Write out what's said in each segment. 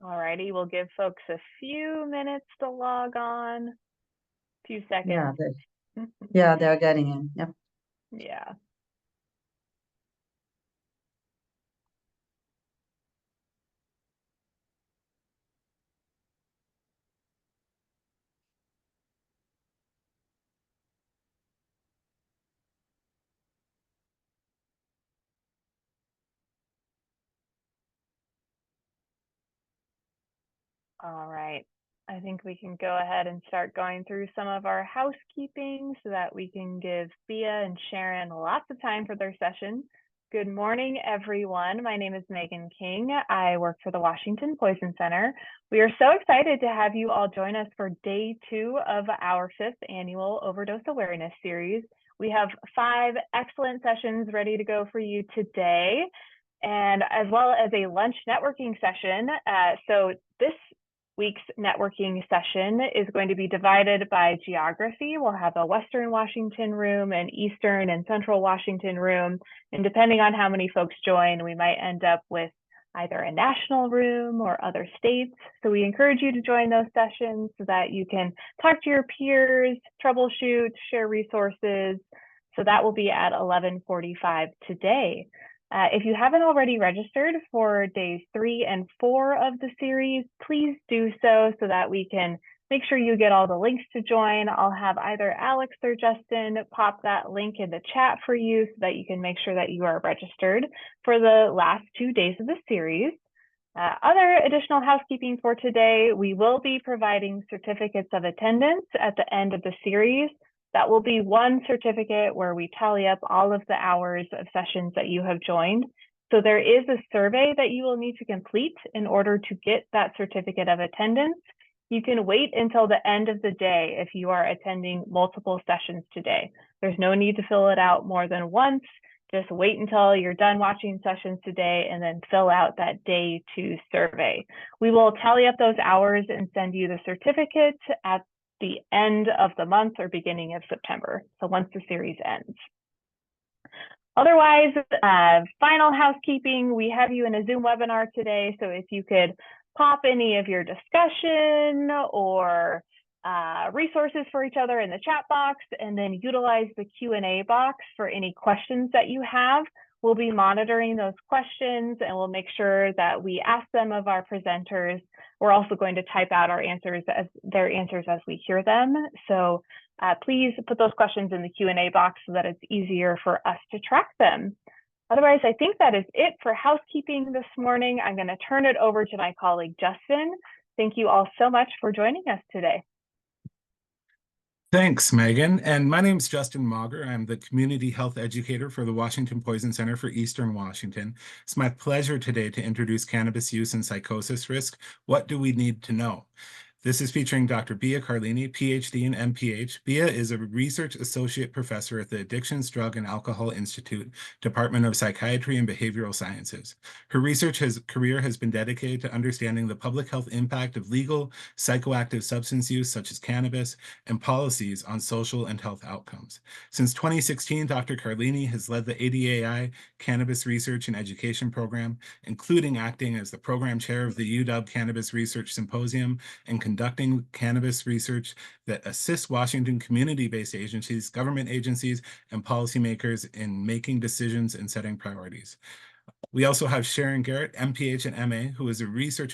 All righty, we'll give folks a few minutes to log on. A few seconds. Yeah, they're getting in. Yep. Yeah. All right. I think we can go ahead and start going through some of our housekeeping so that we can give Bia and Sharon lots of time for their session. Good morning, everyone. My name is Megan King. I work for the Washington Poison Center. We are so excited to have you all join us for day 2 of our 5th annual Overdose Awareness Series. We have 5 excellent sessions ready to go for you today, and as well as a lunch networking session. So this week's networking session is going to be divided by geography. We'll have a Western Washington room, an Eastern and Central Washington room. And depending on how many folks join, we might end up with either a national room or other states. So we encourage you to join those sessions so that you can talk to your peers, troubleshoot, share resources. So that will be at 11:45 today. If you haven't already registered for days 3 and 4 of the series, please do so that we can make sure you get all the links to join. I'll have either Alex or Justin pop that link in the chat for you so that you can make sure that you are registered for the last 2 days of the series. Other additional housekeeping for today, we will be providing certificates of attendance at the end of the series. That will be one certificate where we tally up all of the hours of sessions that you have joined. So there is a survey that you will need to complete in order to get that certificate of attendance. You can wait until the end of the day if you are attending multiple sessions today. There's no need to fill it out more than once. Just wait until you're done watching sessions today and then fill out that day 2 survey. We will tally up those hours and send you the certificate at the end of the month or beginning of September, so once the series ends. Otherwise, final housekeeping, we have you in a Zoom webinar today, so if you could pop any of your discussion or resources for each other in the chat box, and then utilize the Q&A box for any questions that you have. We'll be monitoring those questions and we'll make sure that we ask them of our presenters. We're also going to type out their answers as we hear them. So please put those questions in the Q&A box so that it's easier for us to track them. Otherwise, I think that is it for housekeeping this morning. I'm going to turn it over to my colleague, Justin. Thank you all so much for joining us today. Thanks, Megan. And my name is Justin Mauger. I'm the community health educator for the Washington Poison Center for Eastern Washington. It's my pleasure today to introduce cannabis use and psychosis risk. What do we need to know? This is featuring Dr. Bia Carlini, PhD and MPH. Bia is a research associate professor at the Addictions, Drug, and Alcohol Institute, Department of Psychiatry and Behavioral Sciences. Her research career has been dedicated to understanding the public health impact of legal psychoactive substance use, such as cannabis, and policies on social and health outcomes. Since 2016, Dr. Carlini has led the ADAI Cannabis Research and Education Program, including acting as the program chair of the UW Cannabis Research Symposium and conducting cannabis research that assists Washington community-based agencies, government agencies, and policymakers in making decisions and setting priorities. We also have Sharon Garrett, MPH and MA, who is a research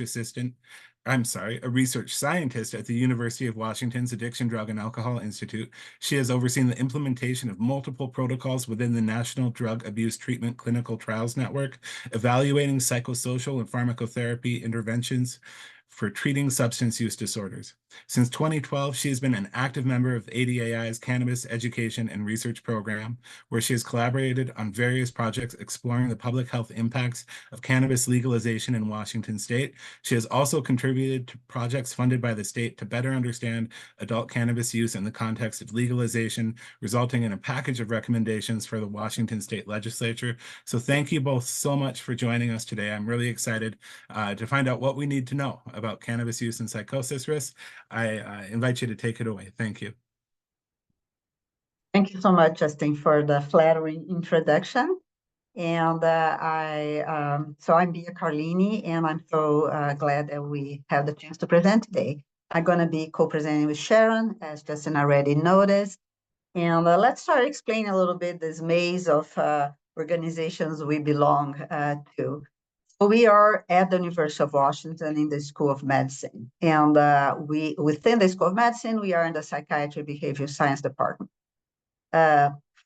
scientist at the University of Washington's Addiction, Drug, and Alcohol Institute. She has overseen the implementation of multiple protocols within the National Drug Abuse Treatment Clinical Trials Network, evaluating psychosocial and pharmacotherapy interventions for treating substance use disorders. Since 2012, she has been an active member of ADAI's Cannabis Education and Research Program, where she has collaborated on various projects exploring the public health impacts of cannabis legalization in Washington state. She has also contributed to projects funded by the state to better understand adult cannabis use in the context of legalization, resulting in a package of recommendations for the Washington state legislature. So thank you both so much for joining us today. I'm really excited to find out what we need to know about cannabis use and psychosis risk. I invite you to take it away. Thank you. Thank you so much, Justin, for the flattering introduction. And so I'm Bia Carlini, and I'm so glad that we have the chance to present today. I'm going to be co-presenting with Sharon, as Justin already noticed. And let's start explaining a little bit this maze of organizations we belong to. So we are at the University of Washington in the School of Medicine. And within the School of Medicine, we are in the Psychiatry Behavioral Science Department.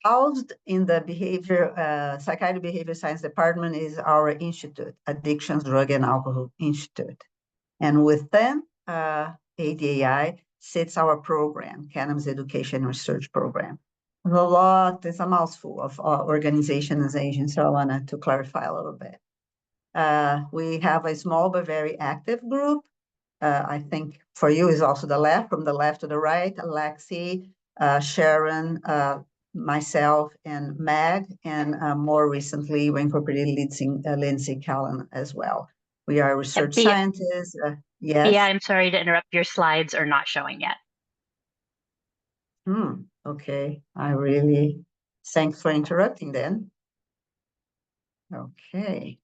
Housed in the Psychiatry Behavioral Science Department is our institute, Addictions, Drug, and Alcohol Institute. And within ADAI sits our program, Cannabis Education Research Program. It's a mouthful of organizations, so I wanted to clarify a little bit. We have a small but very active group. I think for you is also the left, from the left to the right, Alexi, Sharon, myself, and Meg, and more recently, we incorporated Lindsay Callan as well. We are research Bia, scientists. Yes. Bia, I'm sorry to interrupt. Your slides are not showing yet. Okay. Thanks for interrupting then. Okay.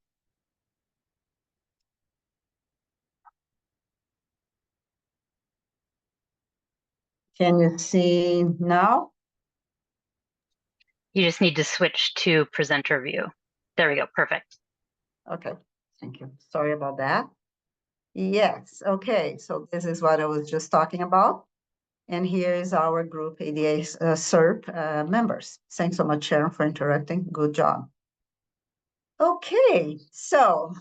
Can you see now? You just need to switch to presenter view. There we go. Perfect. Okay. Thank you. Sorry about that. Yes. Okay. So this is what I was just talking about. And here is our group ADA SERP members. Thanks so much, Sharon, for interrupting. Good job. Okay. So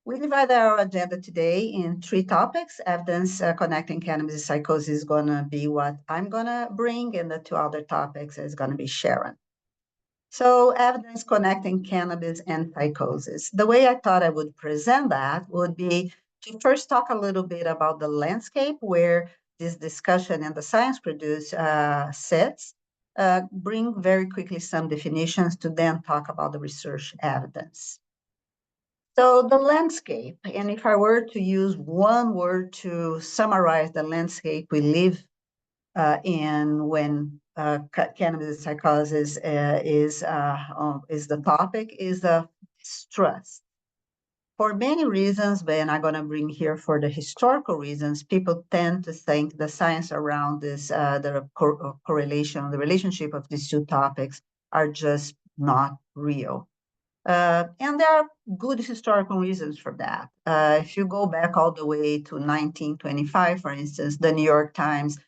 we divided our agenda today in 3 topics. Evidence connecting cannabis and psychosis is going to be what I'm going to bring, and the 2 other topics is going to be Sharon. So evidence connecting cannabis and psychosis. The way I thought I would present that would be to first talk a little bit about the landscape where this discussion and the science produced sits, bring very quickly some definitions to then talk about the research evidence. So the landscape, and if I were to use one word to summarize the landscape we live in when cannabis psychosis is the topic, is the stress. For many reasons, but I'm going to bring here for the historical reasons, people tend to think the science around this, the correlation, the relationship of these 2 topics are just not real. And there are good historical reasons for that. If you go back all the way to 1925, for instance, the New York Times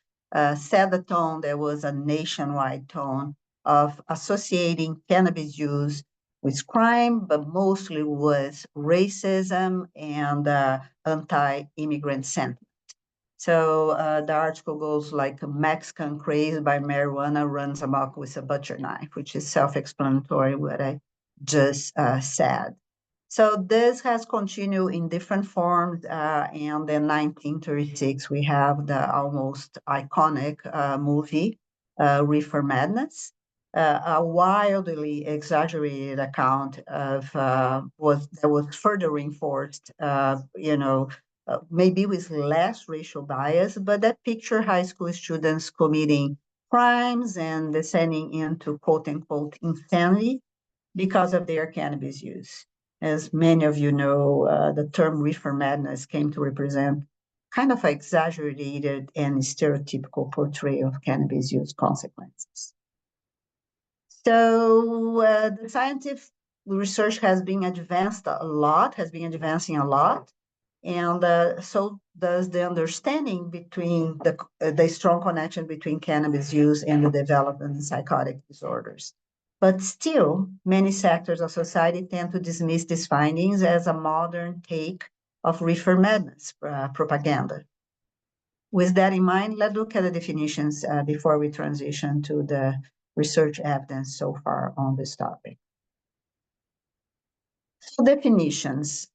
set the tone. There was a nationwide tone of associating cannabis use with crime, but mostly with racism and anti-immigrant sentiment. So the article goes like, Mexican craze by marijuana runs amok with a butcher knife, which is self-explanatory what I just said. So this has continued in different forms. And in 1936, we have the almost iconic movie, Reefer Madness, a wildly exaggerated account of that was further reinforced, maybe with less racial bias, but that picture high school students committing crimes and descending into quote unquote insanity because of their cannabis use. As many of you know, the term reefer madness came to represent kind of exaggerated and stereotypical portrayal of cannabis use consequences. So the scientific research has been advancing a lot. And so does the understanding between the strong connection between cannabis use and the development of psychotic disorders. But still, many sectors of society tend to dismiss these findings as a modern take of reefer madness propaganda. With that in mind, let's look at the definitions before we transition to the research evidence so far on this topic. So definitions.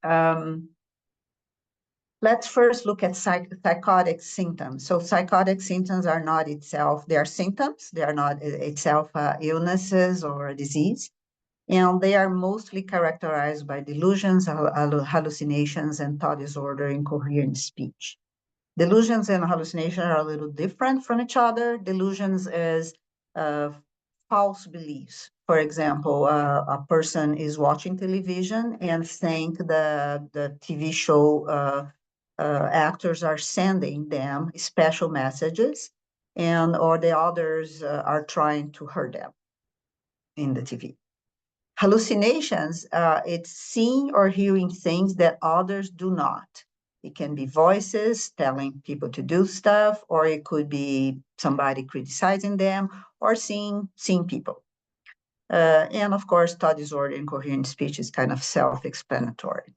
Let's first look at psychotic symptoms. So psychotic symptoms are not itself, they are symptoms. They are not itself illnesses or disease. And they are mostly characterized by delusions, hallucinations, and thought disorder, incoherent speech. Delusions and hallucinations are a little different from each other. Delusions is false beliefs, For example, a person is watching television and think the TV show actors are sending them special messages, or the others are trying to hurt them in the TV. Hallucinations, it's seeing or hearing things that others do not. It can be voices telling people to do stuff, or it could be somebody criticizing them, or seeing people. And of course, thought disorder and coherent speech is kind of self-explanatory.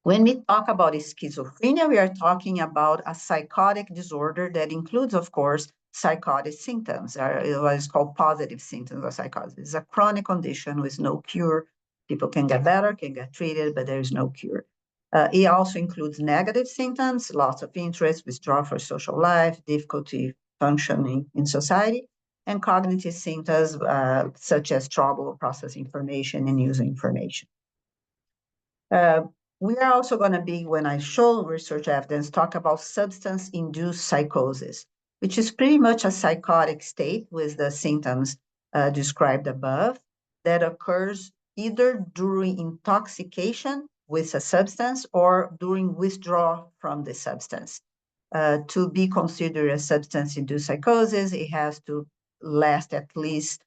When we talk about schizophrenia, we are talking about a psychotic disorder that includes, of course, psychotic symptoms, what is called positive symptoms of psychosis. It's a chronic condition with no cure. People can get better, can get treated, but there is no cure. It also includes negative symptoms, loss of interest, withdrawal from social life, difficulty functioning in society, and cognitive symptoms such as trouble processing information and using information. We are also going to be, when I show research evidence, talk about substance-induced psychosis, which is pretty much a psychotic state with the symptoms described above that occurs either during intoxication with a substance or during withdrawal from the substance. To be considered a substance-induced psychosis, it has to last at least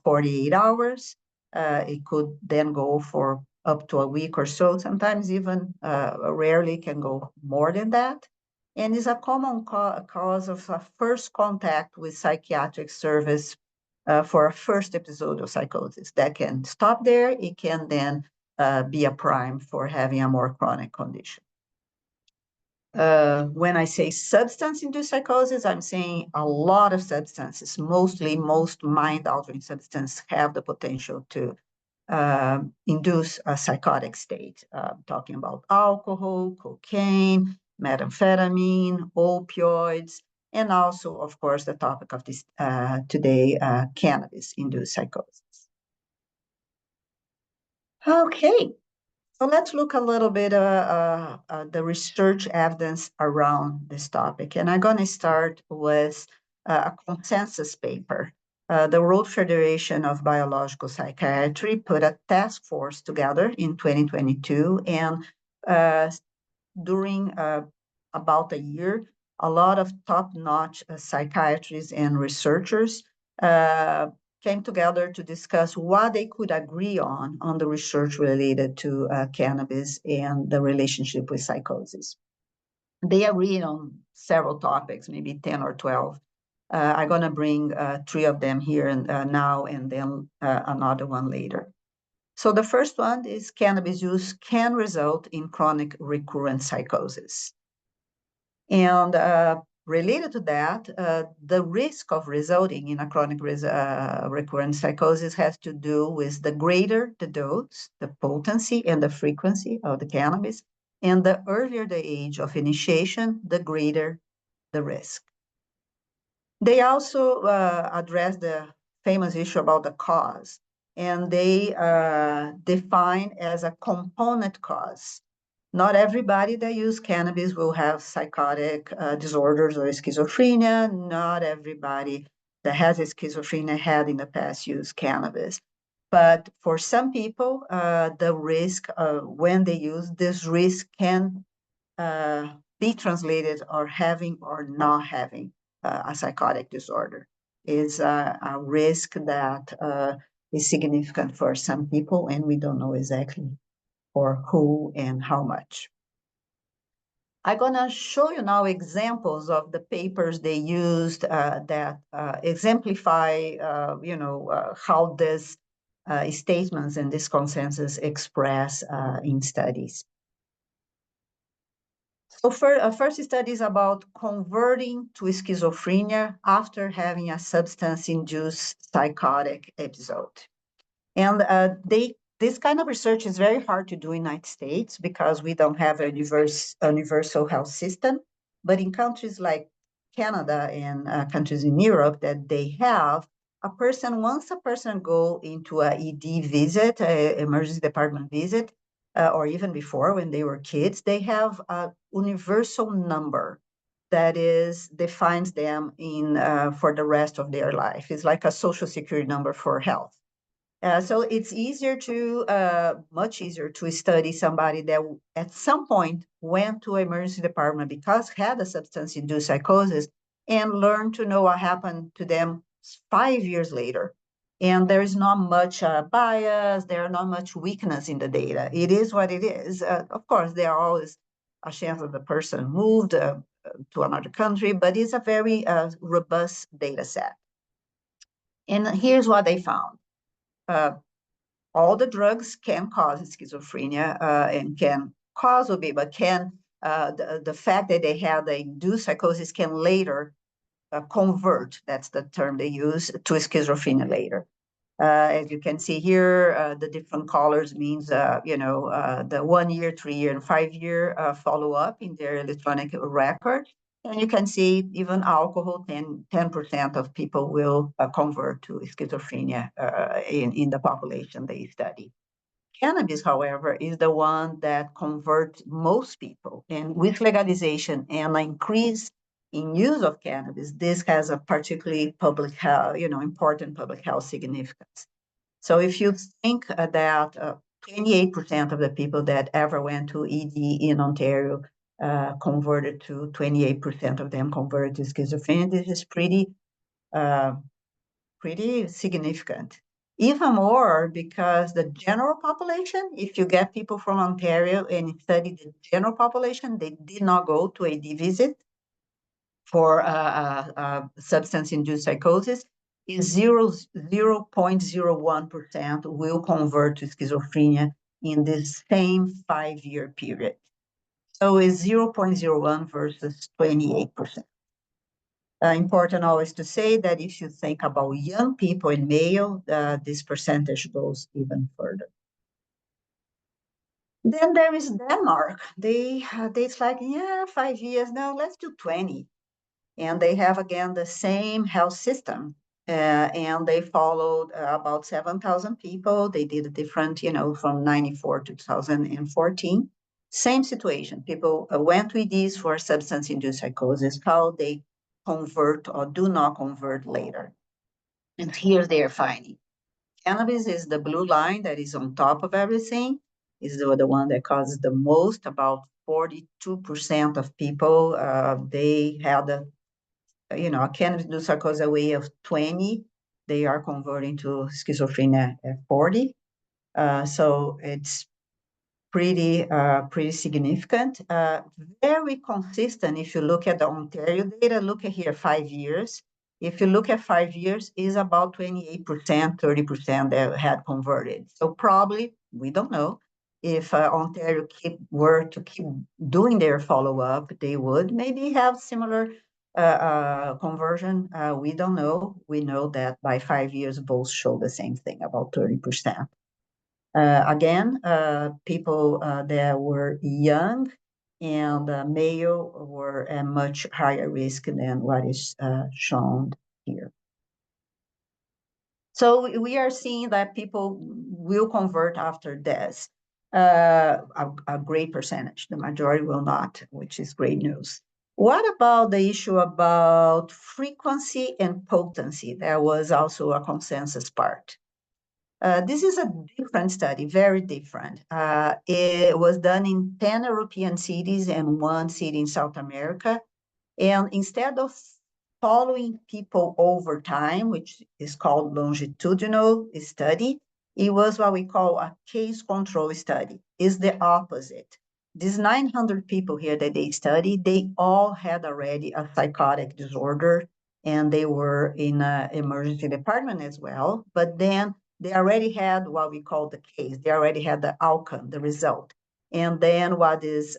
48 hours. It could then go for up to a week or so, sometimes even rarely can go more than that, and is a common cause of a first contact with psychiatric service for a first episode of psychosis. That can stop there. It can then be a prime for having a more chronic condition. When I say substance-induced psychosis, I'm saying a lot of substances, most mind-altering substances have the potential to induce a psychotic state. Talking about alcohol, cocaine, methamphetamine, opioids, and also, of course, the topic of this today, cannabis-induced psychosis. Okay, so let's look a little bit the research evidence around this topic. And I'm going to start with a consensus paper. The World Federation of Biological Psychiatry put a task force together in 2022. And during about a year, a lot of top-notch psychiatrists and researchers came together to discuss what they could agree on the research related to cannabis and the relationship with psychosis. They agreed on several topics, maybe 10 or 12. I'm going to bring 3 of them here now and then another one later. So the first one is cannabis use can result in chronic recurrent psychosis. And related to that, the risk of resulting in a chronic recurrent psychosis has to do with the greater the dose, the potency and the frequency of the cannabis, and the earlier the age of initiation, the greater the risk. They also address the famous issue about the cause, and they define as a component cause. Not everybody that use cannabis will have psychotic disorders or schizophrenia. Not everybody that has schizophrenia had in the past used cannabis. But for some people, the risk when they use this risk can be translated or having or not having a psychotic disorder. Is a risk that is significant for some people, and we don't know exactly for who and how much. I'm going to show you now examples of the papers they used that exemplify, how this statements and this consensus express in studies. So first study is about converting to schizophrenia after having a substance-induced psychotic episode. And this kind of research is very hard to do in the United States because we don't have a universal health system. But in countries like Canada and countries in Europe that they have, once a person go into a ED visit, a emergency department visit, or even before when they were kids, they have a universal number that defines them for the rest of their life. It's like a social security number for health. So it's much easier to study somebody that at some point went to emergency department because had a substance-induced psychosis and learn to know what happened to them 5 years later. And there is not much bias, there are not much weakness in the data. It is what it is. Of course, there are always a chance that the person moved to another country, but it's a very robust data set. And here's what they found. All the drugs can cause schizophrenia and can cause OB, but the fact that they had the induced psychosis can later convert, that's the term they use, to schizophrenia later. As you can see here, the different colors means, the 1 year, 3 year, and 5 year follow-up in their electronic record. And you can see even alcohol, 10% of people will convert to schizophrenia in the population they study. Cannabis, however, is the one that converts most people. And with legalization and an increase in use of cannabis, this has a particularly public health, important public health significance. So if you think that 28% of the people that ever went to ED in Ontario converted to 28% of them converted to schizophrenia, this is pretty significant. Even more because the general population, if you get people from Ontario and study the general population, they did not go to AD visit for substance-induced psychosis, is 0.01% will convert to schizophrenia in this same 5-year period. So it's 0.01 versus 28%. Important always to say that if you think about young people in male, this percentage goes even further. Then there is Denmark. It's like, 5 years, no, let's do 20. And they have, again, the same health system. And they followed about 7,000 people. They did a different, from 94 to 2014. Same situation. People went to EDs for substance-induced psychosis, how they convert or do not convert later. And here they are finding. Cannabis is the blue line that is on top of everything, is the one that causes the most, about 42% of people, they had a cannabis-induced psychosis away of 20, they are converting to schizophrenia at 40. So it's pretty significant. Very consistent. If you look at the Ontario data, look at here, 5 years. If you look at 5 years, is about 28%, 30% that had converted. So probably, we don't know, if Ontario were to keep doing their follow-up, they would maybe have similar conversion. We don't know. We know that by 5 years, both show the same thing, about 30%. Again, people that were young and male were at much higher risk than what is shown here. So we are seeing that people will convert after this, a great percentage. The majority will not, which is great news. What about the issue about frequency and potency? That was also a consensus part. This is a different study, very different. It was done in 10 European cities and 1 city in South America. And instead of following people over time, which is called longitudinal study, it was what we call a case control study. It's the opposite. These 900 people here that they studied, they all had already a psychotic disorder, and they were in an emergency department as well. But then they already had what we call the case. They already had the outcome, the result. And then what is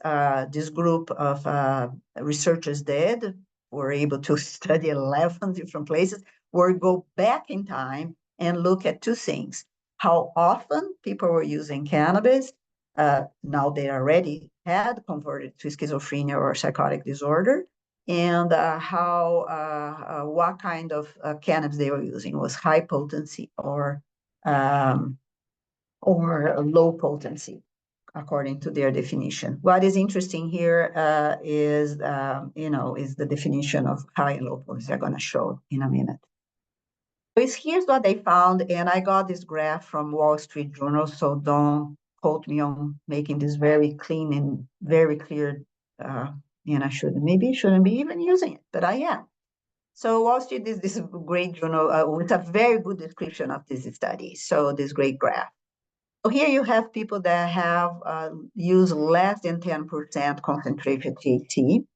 this group of researchers did, were able to study 11 different places, were go back in time and look at 2 things. How often people were using cannabis. Now they already had converted to schizophrenia or psychotic disorder. And what kind of cannabis they were using. Was high potency or low potency. according to their definition. What is interesting here is the definition of high and low potency. I'm going to show in a minute. So here's what they found, and I got this graph from Wall Street Journal, so don't quote me on making this very clean and very clear, and I shouldn't be even using it, but I am. So Wall Street is this great journal with a very good description of this study, so this great graph. So here you have people that have used less than 10% concentrated THC,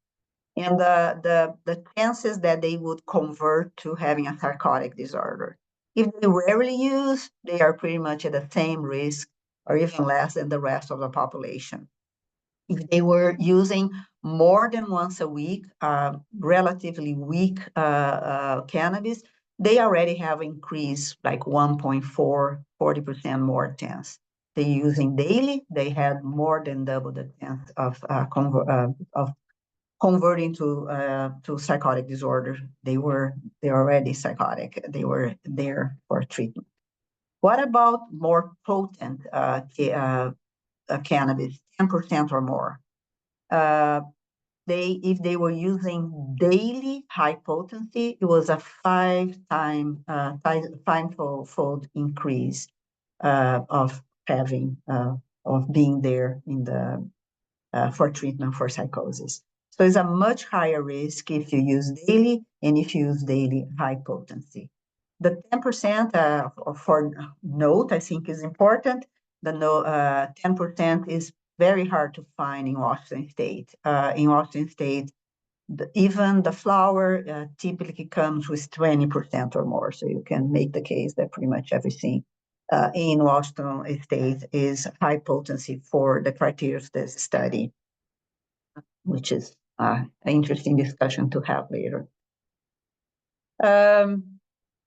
and the chances that they would convert to having a psychotic disorder. If they rarely use, they are pretty much at the same risk or even less than the rest of the population. If they were using more than once a week, relatively weak cannabis, they already have increased like 1.4, 40% more chance. They using daily, they had more than double the chance of converting to psychotic disorder. They're already psychotic. They were there for treatment. What about more potent cannabis, 10% or more? If they were using daily high potency, it was a fivefold increase of being there in the for treatment for psychosis. So it's a much higher risk if you use daily and if you use daily high potency. The 10% for note, I think is important. The 10% is very hard to find in Washington State. In Washington State, even the flower typically comes with 20% or more. So you can make the case that pretty much everything in Washington State is high potency for the criteria of this study, which is an interesting discussion to have later.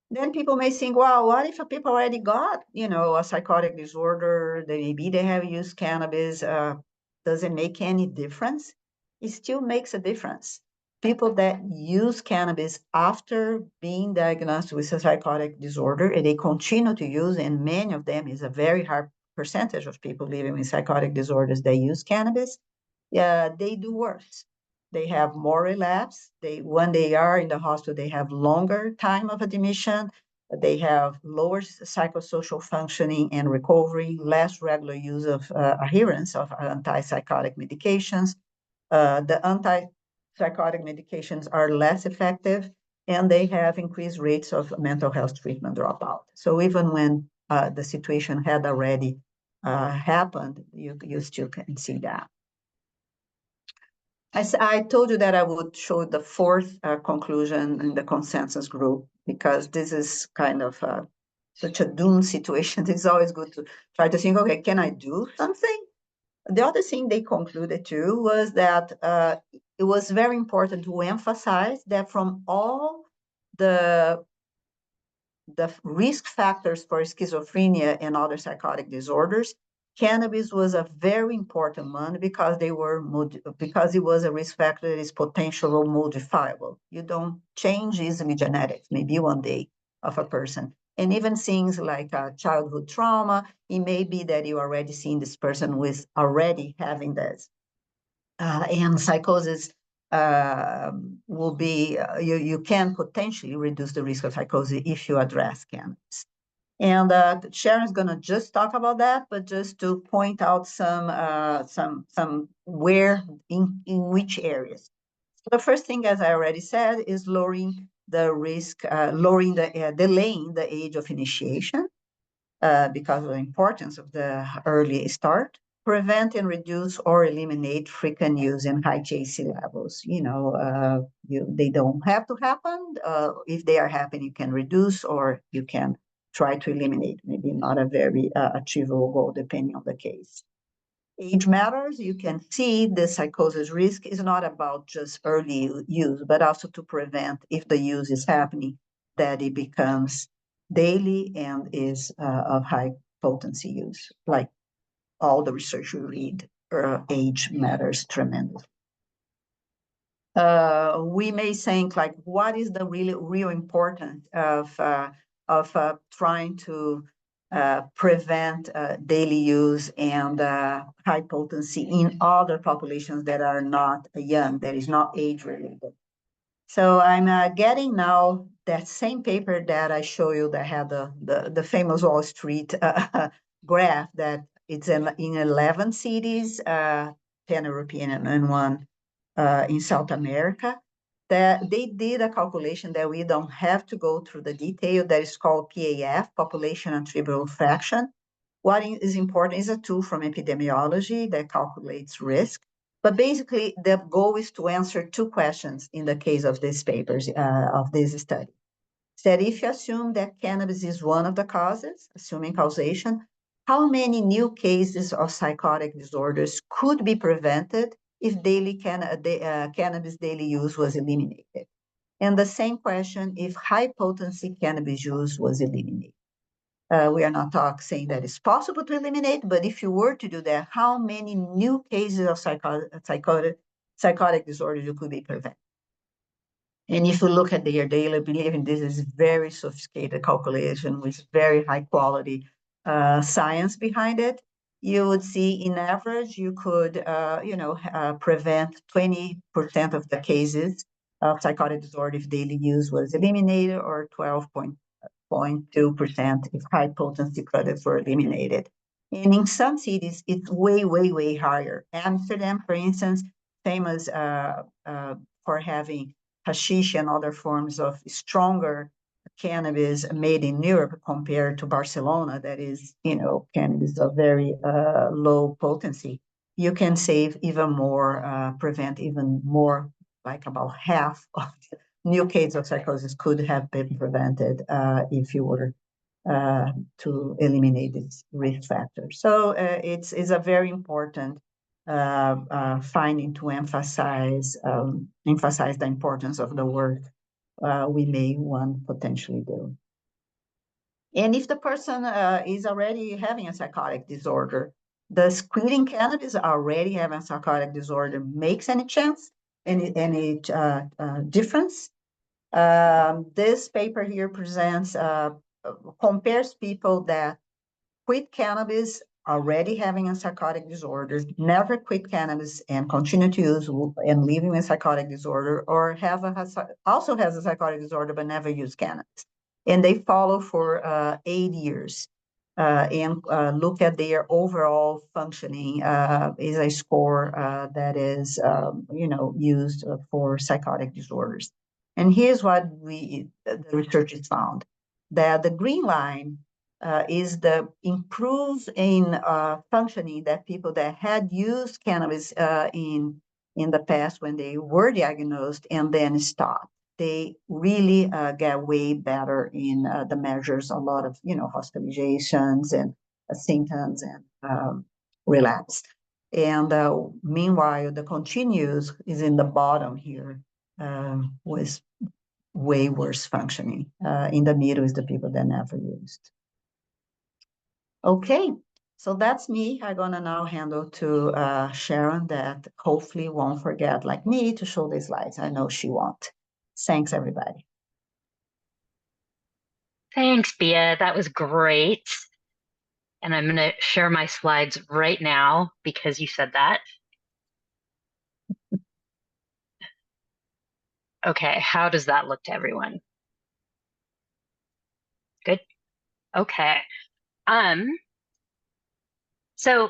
Then people may think, well, what if people already got, a psychotic disorder, maybe they have used cannabis, does it make any difference? It still makes a difference. People that use cannabis after being diagnosed with a psychotic disorder, and they continue to use, and many of them is a very high percentage of people living with psychotic disorders that use cannabis, they do worse. They have more relapse. When they are in the hospital, they have longer time of admission. They have lower psychosocial functioning and recovery, less regular use of adherence of antipsychotic medications. The antipsychotic medications are less effective, and they have increased rates of mental health treatment dropout. So even when the situation had already happened, you still can see that. I told you that I would show the fourth conclusion in the consensus group, because this is kind of such a doom situation. It's always good to try to think, okay, can I do something? The other thing they concluded too was that it was very important to emphasize that from all the risk factors for schizophrenia and other psychotic disorders, cannabis was a very important one because it was a risk factor that is potentially modifiable. You don't change easily genetics, maybe one day, of a person. And even things like childhood trauma, it may be that you already seen this person with already having this. And psychosis will be, you can potentially reduce the risk of psychosis if you address cannabis. And Sharon's going to just talk about that, but just to point out some where in which areas. So the first thing, as I already said, is lowering the risk, delaying the age of initiation because of the importance of the early start. Prevent and reduce or eliminate frequent use and high THC levels. They don't have to happen. If they are happening, you can reduce or you can try to eliminate. Maybe not a very achievable goal, depending on the case. Age matters. You can see the psychosis risk is not about just early use, but also to prevent, if the use is happening, that it becomes daily and is of high potency use, like all the research we read, age matters tremendously. We may think, like, what is the real importance of trying to prevent daily use and high potency in other populations that are not young, that is not age related. So I'm getting now that same paper that I show you that had the famous Wall Street graph that it's in 11 cities, 10 European and one in South America, that they did a calculation that we don't have to go through the detail, that is called PAF, population attributable fraction. What is important is a tool from epidemiology that calculates risk. But basically, the goal is to answer two questions in the case of these papers, of this study. That if you assume that cannabis is one of the causes, assuming causation, how many new cases of psychotic disorders could be prevented if cannabis daily use was eliminated? And the same question if high potency cannabis use was eliminated. We are not saying that it's possible to eliminate, but if you were to do that, how many new cases of psychotic disorders you could be prevented? And if you look at their daily believing, this is very sophisticated calculation with very high quality science behind it. You would see, in average, you could, prevent 20% of the cases of psychotic disorder if daily use was eliminated, or 12.2% if high potency products were eliminated. And in some cities, it's way, way, way higher. Amsterdam, for instance, famous for having hashish and other forms of stronger cannabis made in Europe compared to Barcelona, that is, cannabis of very low potency. You can save even more, prevent even more, like about half of the new cases of psychosis could have been prevented if you were to eliminate these risk factors. So it's a very important finding to emphasize the importance of the work we may want potentially do. And if the person is already having a psychotic disorder, does quitting cannabis already having a psychotic disorder makes any chance, any difference? This paper here presents, compares people that quit cannabis already having a psychotic disorder, never quit cannabis and continue to use and living with psychotic disorder, or also has a psychotic disorder but never used cannabis. And they follow for 8 years and look at their overall functioning is a score that is, used for psychotic disorders. And here's what the research has found, that the green line is the improve in functioning that people that had used cannabis in the past when they were diagnosed and then stopped. They really get way better in the measures, a lot of, hospitalizations and symptoms and relapse. And meanwhile, the continuous is in the bottom here with way worse functioning. In the middle is the people that never used. Okay, so that's me. I'm gonna now hand over to Sharon, that hopefully won't forget, like me, to show the slides. I know she won't. Thanks, everybody. Thanks, Bia. That was great. And I'm going to share my slides right now because you said that. Okay, how does that look to everyone? Good. Okay. So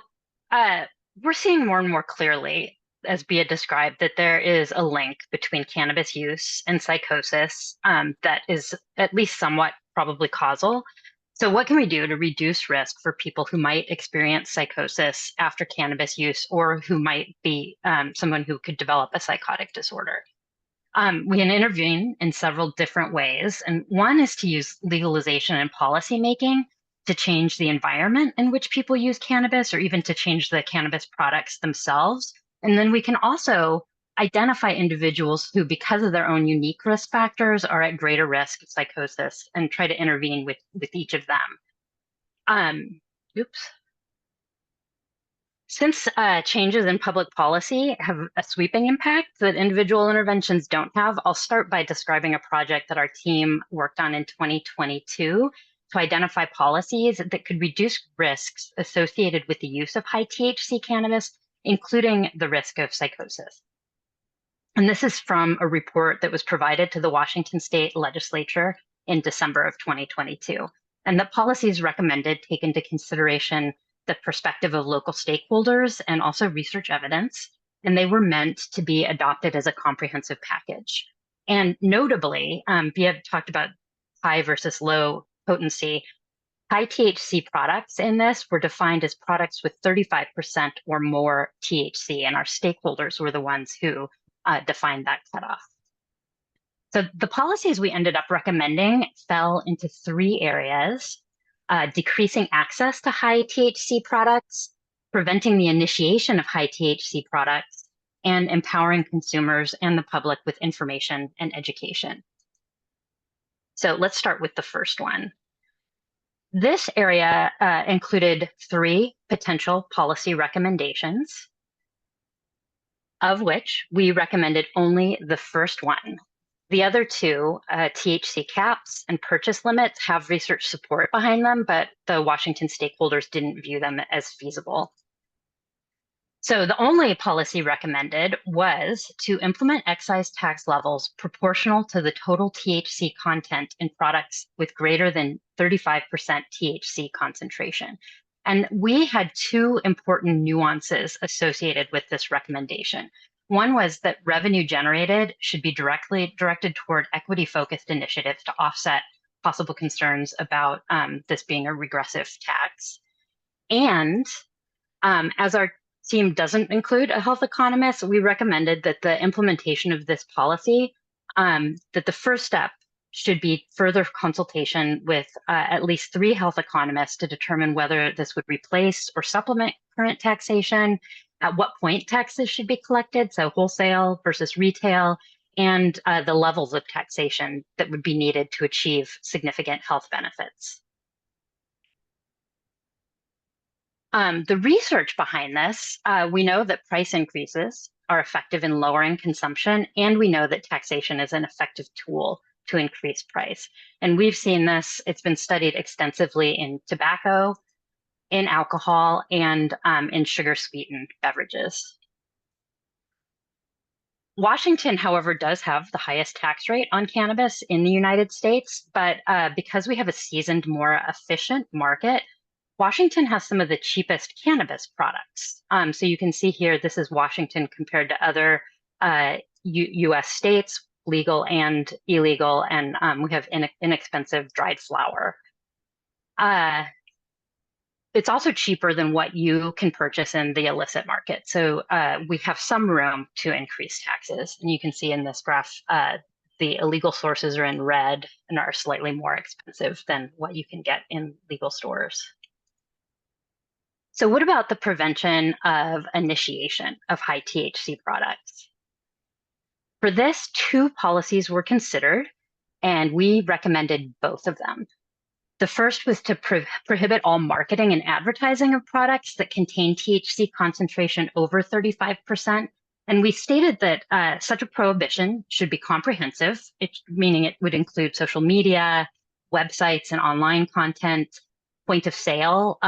we're seeing more and more clearly, as Bia described, that there is a link between cannabis use and psychosis that is at least somewhat probably causal. So what can we do to reduce risk for people who might experience psychosis after cannabis use, or who might be someone who could develop a psychotic disorder? We can intervene in several different ways. And one is to use legalization and policymaking to change the environment in which people use cannabis, or even to change the cannabis products themselves. And then we can also identify individuals who, because of their own unique risk factors, are at greater risk of psychosis and try to intervene with each of them. Since changes in public policy have a sweeping impact that individual interventions don't have, I'll start by describing a project that our team worked on in 2022 to identify policies that could reduce risks associated with the use of high THC cannabis, including the risk of psychosis. And this is from a report that was provided to the Washington State Legislature in December of 2022. And the policies recommended take into consideration the perspective of local stakeholders and also research evidence, and they were meant to be adopted as a comprehensive package. And notably, Bia talked about high versus low potency. High THC products in this were defined as products with 35% or more THC, and our stakeholders were the ones who defined that cutoff. So the policies we ended up recommending fell into 3 areas: decreasing access to high THC products, preventing the initiation of high THC products, and empowering consumers and the public with information and education. So let's start with the first one. This area included 3 potential policy recommendations, of which we recommended only the first one. The other 2, THC caps and purchase limits, have research support behind them, but the Washington stakeholders didn't view them as feasible. So the only policy recommended was to implement excise tax levels proportional to the total THC content in products with greater than 35% THC concentration. And we had 2 important nuances associated with this recommendation. One was that revenue generated should be directly directed toward equity-focused initiatives to offset possible concerns about this being a regressive tax. And as our team doesn't include a health economist, we recommended that the implementation of this policy, that the first step should be further consultation with at least 3 health economists to determine whether this would replace or supplement current taxation, at what point taxes should be collected, so wholesale versus retail, and the levels of taxation that would be needed to achieve significant health benefits. The research behind this, we know that price increases are effective in lowering consumption, and we know that taxation is an effective tool to increase price. And we've seen this, it's been studied extensively in tobacco, in alcohol, and in sugar-sweetened beverages. Washington, however, does have the highest tax rate on cannabis in the United States, but because we have a seasoned, more efficient market, Washington has some of the cheapest cannabis products. So you can see here, this is Washington compared to other US states, legal and illegal, and we have inexpensive dried flower. It's also cheaper than what you can purchase in the illicit market. So we have some room to increase taxes. And you can see in this graph, the illegal sources are in red and are slightly more expensive than what you can get in legal stores. So what about the prevention of initiation of high THC products? For this, 2 policies were considered, and we recommended both of them. The first was to prohibit all marketing and advertising of products that contain THC concentration over 35%. And we stated that such a prohibition should be comprehensive, meaning it would include social media, websites, and online content, point of sale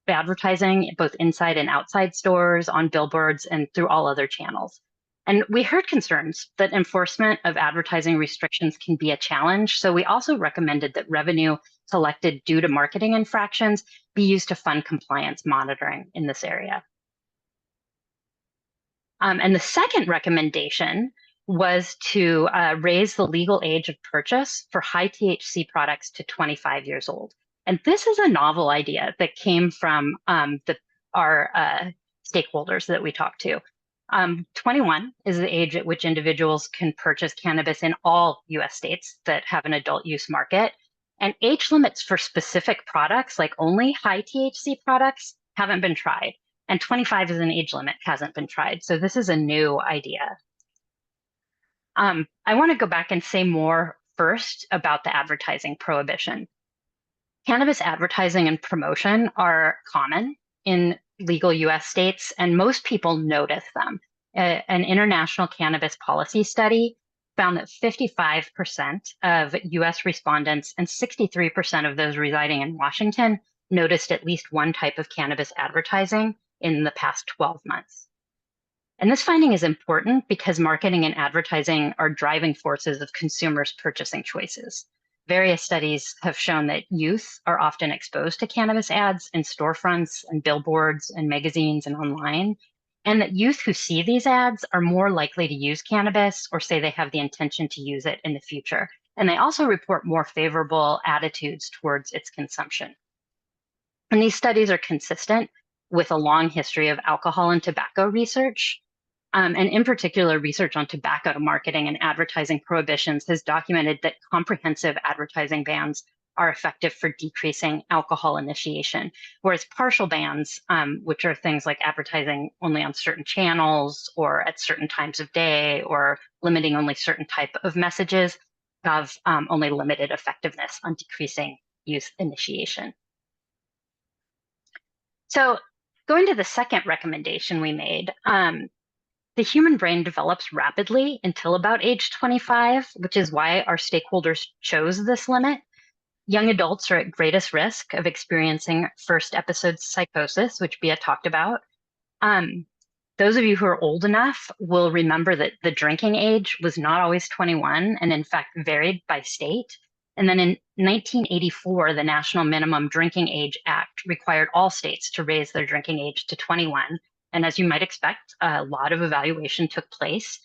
advertising, both inside and outside stores, on billboards, and through all other channels. And we heard concerns that enforcement of advertising restrictions can be a challenge. So we also recommended that revenue collected due to marketing infractions be used to fund compliance monitoring in this area. And the second recommendation was to raise the legal age of purchase for high THC products to 25 years old. And this is a novel idea that came from our stakeholders that we talked to. 21 is the age at which individuals can purchase cannabis in all US states that have an adult use market. And age limits for specific products, like only high THC products, haven't been tried. And 25 as an age limit hasn't been tried. So this is a new idea. I want to go back and say more first about the advertising prohibition. Cannabis advertising and promotion are common in legal US states, and most people notice them. An international cannabis policy study found that 55% of US respondents and 63% of those residing in Washington noticed at least one type of cannabis advertising in the past 12 months. And this finding is important because marketing and advertising are driving forces of consumers' purchasing choices. Various studies have shown that youth are often exposed to cannabis ads in storefronts and billboards and magazines and online, and that youth who see these ads are more likely to use cannabis or say they have the intention to use it in the future. And they also report more favorable attitudes towards its consumption. And these studies are consistent with a long history of alcohol and tobacco research. And in particular, research on tobacco marketing and advertising prohibitions has documented that comprehensive advertising bans are effective for decreasing alcohol initiation, whereas partial bans, which are things like advertising only on certain channels or at certain times of day or limiting only certain type of messages, have only limited effectiveness on decreasing youth initiation. So going to the second recommendation we made, the human brain develops rapidly until about age 25, which is why our stakeholders chose this limit. Young adults are at greatest risk of experiencing first episode psychosis, which Bia talked about. Those of you who are old enough will remember that the drinking age was not always 21 and in fact varied by state. And then in 1984, the National Minimum Drinking Age Act required all states to raise their drinking age to 21. And as you might expect, a lot of evaluation took place.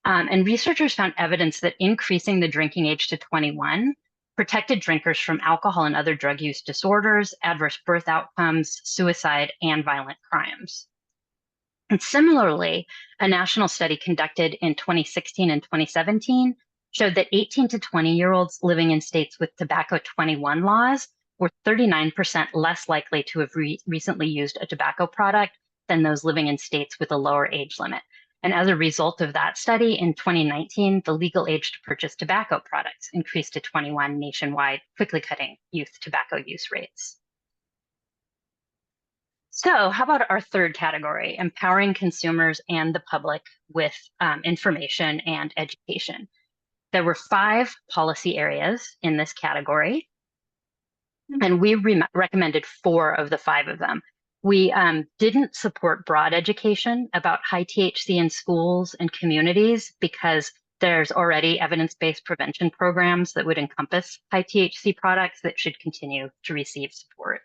And researchers found evidence that increasing the drinking age to 21 protected drinkers from alcohol and other drug use disorders, adverse birth outcomes, suicide, and violent crimes. And similarly, a national study conducted in 2016 and 2017 showed that 18 to 20-year-olds living in states with tobacco 21 laws were 39% less likely to have recently used a tobacco product than those living in states with a lower age limit. And as a result of that study, in 2019, the legal age to purchase tobacco products increased to 21 nationwide, quickly cutting youth tobacco use rates. So how about our third category, empowering consumers and the public with information and education? There were 5 policy areas in this category, and we recommended 4 of the 5 of them. We didn't support broad education about high THC in schools and communities because there's already evidence-based prevention programs that would encompass high THC products that should continue to receive support.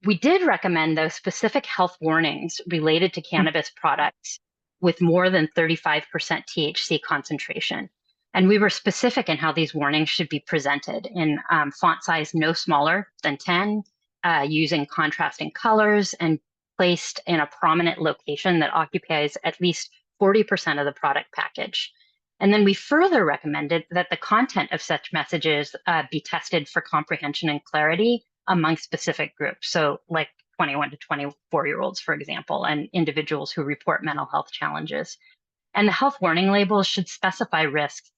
We did recommend those specific health warnings related to cannabis products with more than 35% THC concentration. And we were specific in how these warnings should be presented in font size no smaller than 10, using contrasting colors, and placed in a prominent location that occupies at least 40% of the product package. And then we further recommended that the content of such messages be tested for comprehension and clarity among specific groups. So like 21 to 24-year-olds, for example, and individuals who report mental health challenges. And the health warning labels should specify risks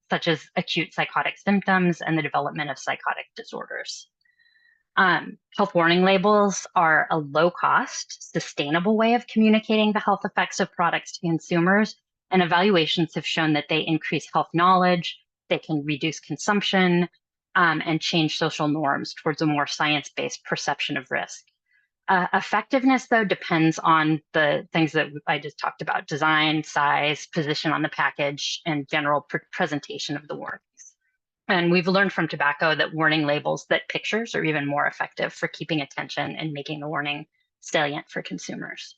such as acute psychotic symptoms and the development of psychotic disorders. Health warning labels are a low-cost, sustainable way of communicating the health effects of products to consumers, and evaluations have shown that they increase health knowledge, they can reduce consumption, and change social norms towards a more science-based perception of risk. Effectiveness, though, depends on the things that I just talked about: design, size, position on the package, and general presentation of the warnings. And we've learned from tobacco that warning labels that pictures are even more effective for keeping attention and making the warning salient for consumers.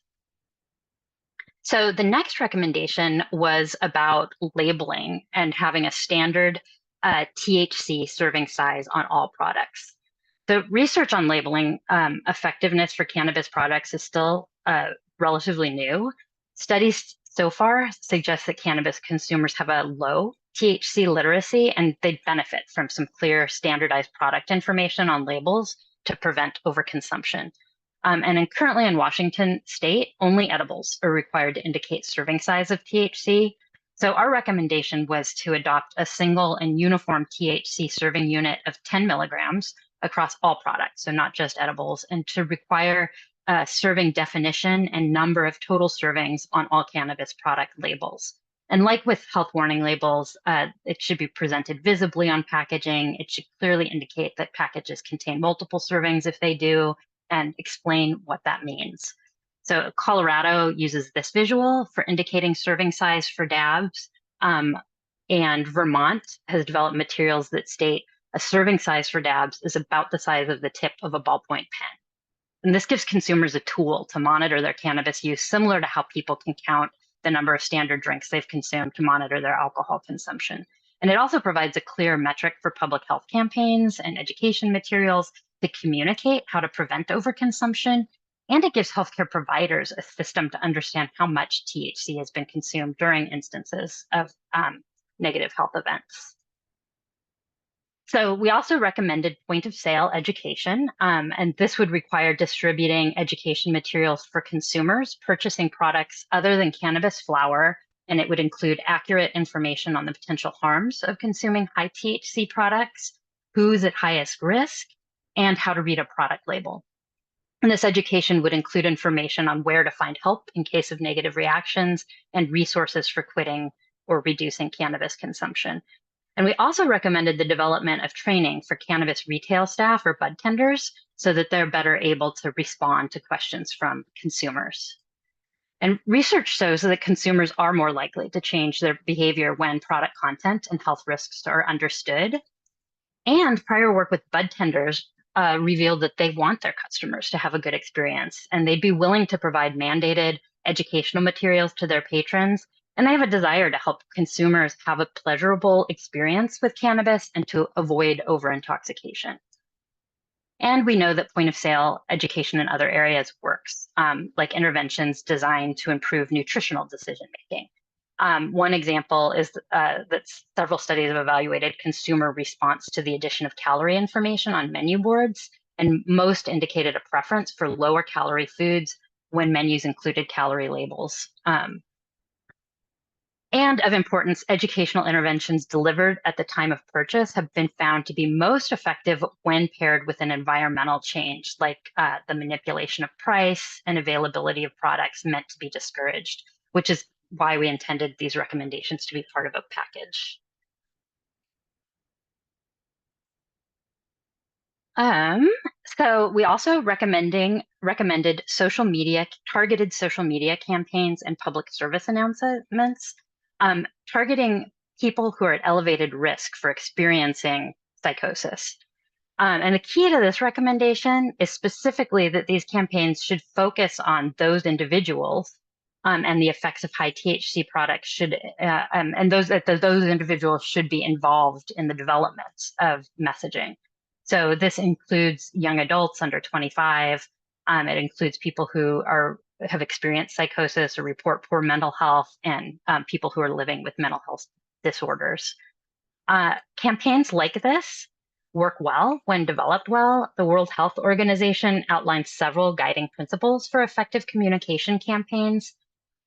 So the next recommendation was about labeling and having a standard THC serving size on all products. The research on labeling effectiveness for cannabis products is still relatively new. Studies so far suggest that cannabis consumers have a low THC literacy, and they benefit from some clear standardized product information on labels to prevent overconsumption. And currently in Washington state, only edibles are required to indicate serving size of THC. So our recommendation was to adopt a single and uniform THC serving unit of 10 milligrams across all products, so not just edibles, and to require serving definition and number of total servings on all cannabis product labels. And like with health warning labels, it should be presented visibly on packaging. It should clearly indicate that packages contain multiple servings if they do, and explain what that means. So Colorado uses this visual for indicating serving size for dabs, and Vermont has developed materials that state a serving size for dabs is about the size of the tip of a ballpoint pen. And this gives consumers a tool to monitor their cannabis use, similar to how people can count the number of standard drinks they've consumed to monitor their alcohol consumption. And it also provides a clear metric for public health campaigns and education materials to communicate how to prevent overconsumption. And it gives healthcare providers a system to understand how much THC has been consumed during instances of negative health events. So we also recommended point of sale education, and this would require distributing education materials for consumers purchasing products other than cannabis flower, and it would include accurate information on the potential harms of consuming high THC products, who's at highest risk, and how to read a product label. And this education would include information on where to find help in case of negative reactions and resources for quitting or reducing cannabis consumption. And we also recommended the development of training for cannabis retail staff or bud tenders so that they're better able to respond to questions from consumers. And research shows that consumers are more likely to change their behavior when product content and health risks are understood. And prior work with bud tenders revealed that they want their customers to have a good experience, and they'd be willing to provide mandated educational materials to their patrons. And they have a desire to help consumers have a pleasurable experience with cannabis and to avoid over-intoxication. And we know that point of sale education in other areas works, like interventions designed to improve nutritional decision making. One example is that several studies have evaluated consumer response to the addition of calorie information on menu boards, and most indicated a preference for lower calorie foods when menus included calorie labels. And of importance, educational interventions delivered at the time of purchase have been found to be most effective when paired with an environmental change, like the manipulation of price and availability of products meant to be discouraged, which is why we intended these recommendations to be part of a package. So we also recommended targeted social media campaigns and public service announcements, targeting people who are at elevated risk for experiencing psychosis. And the key to this recommendation is specifically that these campaigns should focus on those individuals and the effects of high THC products should, and those individuals should be involved in the development of messaging. So this includes young adults under 25. It includes people who have experienced psychosis or report poor mental health, and people who are living with mental health disorders. Campaigns like this work well when developed well. The World Health Organization outlines several guiding principles for effective communication campaigns.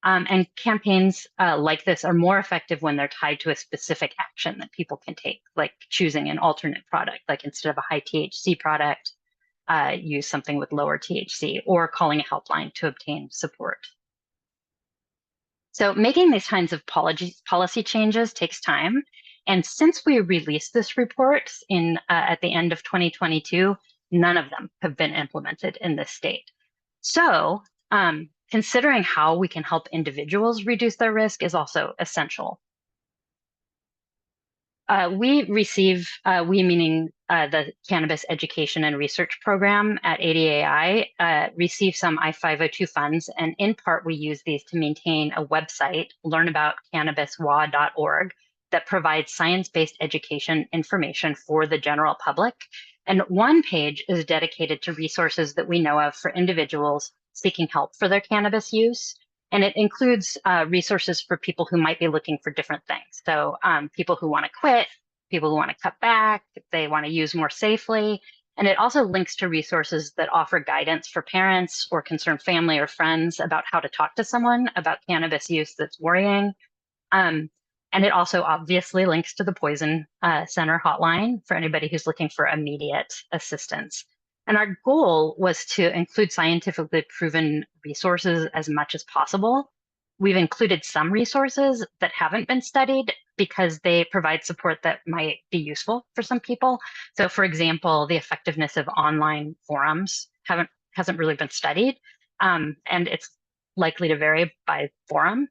And campaigns like this are more effective when they're tied to a specific action that people can take, like choosing an alternate product, like instead of a high THC product, use something with lower THC, or calling a helpline to obtain support. So making these kinds of policy changes takes time. And since we released this report at the end of 2022, none of them have been implemented in this state. So considering how we can help individuals reduce their risk is also essential. We meaning the Cannabis Education and Research Program at ADAI, receive some I-502 funds, and in part we use these to maintain a website, learnaboutcannabiswa.org, that provides science-based education information for the general public. And one page is dedicated to resources that we know of for individuals seeking help for their cannabis use. And it includes resources for people who might be looking for different things. So people who want to quit, people who want to cut back, they want to use more safely. And it also links to resources that offer guidance for parents or concerned family or friends about how to talk to someone about cannabis use that's worrying. And it also obviously links to the Poison Center hotline for anybody who's looking for immediate assistance. And our goal was to include scientifically proven resources as much as possible, we've included some resources that haven't been studied because they provide support that might be useful for some people. So for example, the effectiveness of online forums hasn't really been studied, and it's likely to vary by forum.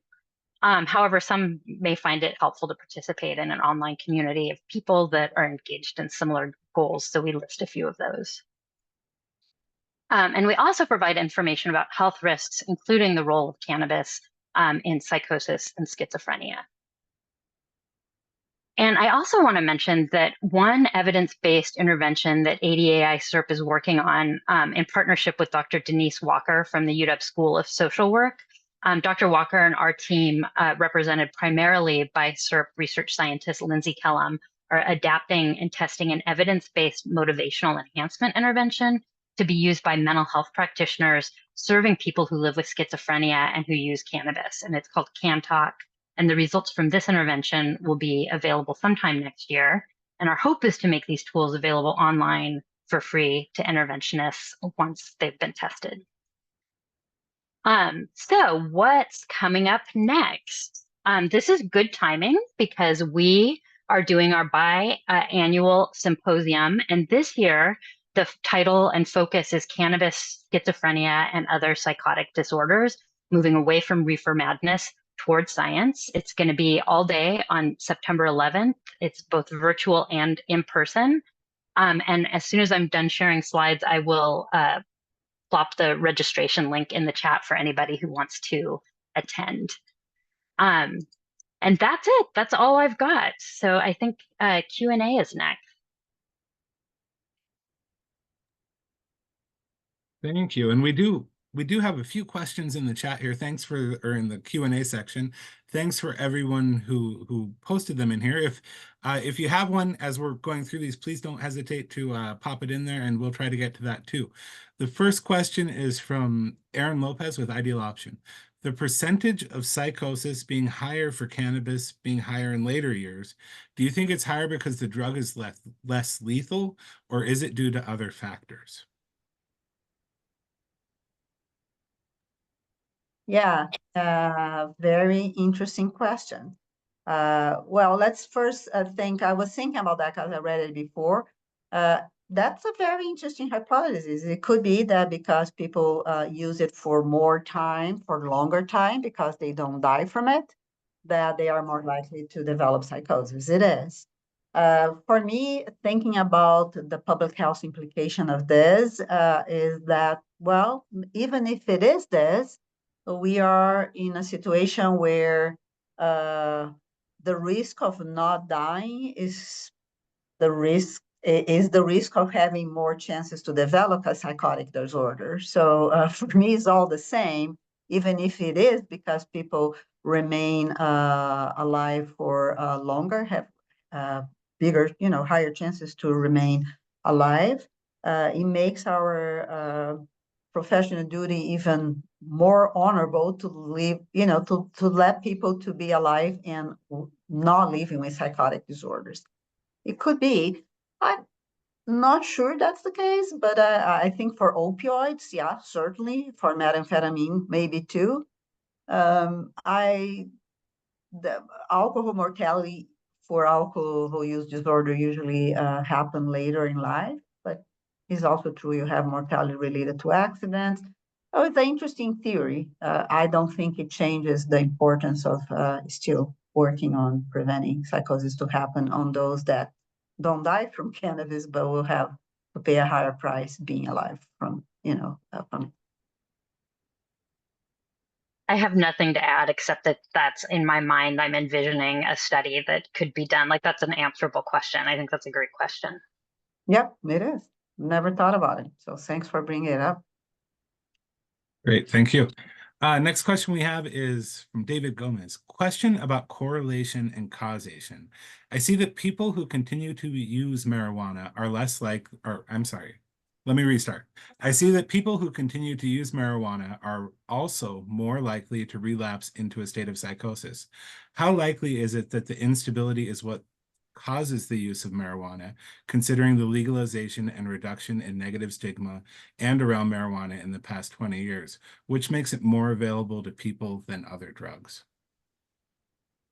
However, some may find it helpful to participate in an online community of people that are engaged in similar goals. So we list a few of those. And we also provide information about health risks, including the role of cannabis in psychosis and schizophrenia. And I also want to mention that one evidence-based intervention that ADAI CERP is working on in partnership with Dr. Denise Walker from the UW School of Social Work. Dr. Walker and our team, represented primarily by CERP research scientist Lindsay Kellum, are adapting and testing an evidence-based motivational enhancement intervention to be used by mental health practitioners serving people who live with schizophrenia and who use cannabis. And it's called CanTalk. And the results from this intervention will be available sometime next year. And our hope is to make these tools available online for free to interventionists once they've been tested. So what's coming up next? This is good timing because we are doing our biannual symposium. And this year, the title and focus is Cannabis, Schizophrenia, and Other Psychotic Disorders, moving away from reefer madness towards science. It's going to be all day on September 11th. It's both virtual and in person. And as soon as I'm done sharing slides, I will plop the registration link in the chat for anybody who wants to attend. And that's it. That's all I've got. So I think Q&A is next. Thank you. And we do have a few questions in the chat here. Thanks for, or in the Q&A section. Thanks for everyone who posted them in here. If you have one as we're going through these, please don't hesitate to pop it in there, and we'll try to get to that too. The first question is from Aaron Lopez with Ideal Option. The percentage of psychosis being higher for cannabis being higher in later years, do you think it's higher because the drug is less lethal, or is it due to other factors? Yeah, very interesting question. Well, let's first think, I was thinking about that because I read it before. That's a very interesting hypothesis. It could be that because people use it for more time, for longer time, because they don't die from it, that they are more likely to develop psychosis. It is. For me, thinking about the public health implication of this is that, well, even if it is this, we are in a situation where the risk of not dying is the risk of having more chances to develop a psychotic disorder. So for me, it's all the same, even if it is because people remain alive for longer, have bigger, higher chances to remain alive. It makes our professional duty even more honorable to live, to let people to be alive and not living with psychotic disorders. It could be. I'm not sure that's the case, but I think for opioids, yeah, certainly. For methamphetamine, maybe too. The alcohol mortality for alcohol use disorder usually happen later in life, but it's also true you have mortality related to accidents. Oh, it's an interesting theory. I don't think it changes the importance of still working on preventing psychosis to happen on those that don't die from cannabis, but will have to pay a higher price being alive from, from it. I have nothing to add except that that's in my mind. I'm envisioning a study that could be done. Like, that's an answerable question. I think that's a great question. Yep, it is. Never thought about it. So thanks for bringing it up. Great, thank you. Next question we have is from David Gomez. Question about correlation and causation. I see that people who continue to use marijuana are less like, or I'm sorry, let me restart. I see that people who continue to use marijuana are also more likely to relapse into a state of psychosis. How likely is it that the instability is what causes the use of marijuana, considering the legalization and reduction in negative stigma and around marijuana in the past 20 years, which makes it more available to people than other drugs?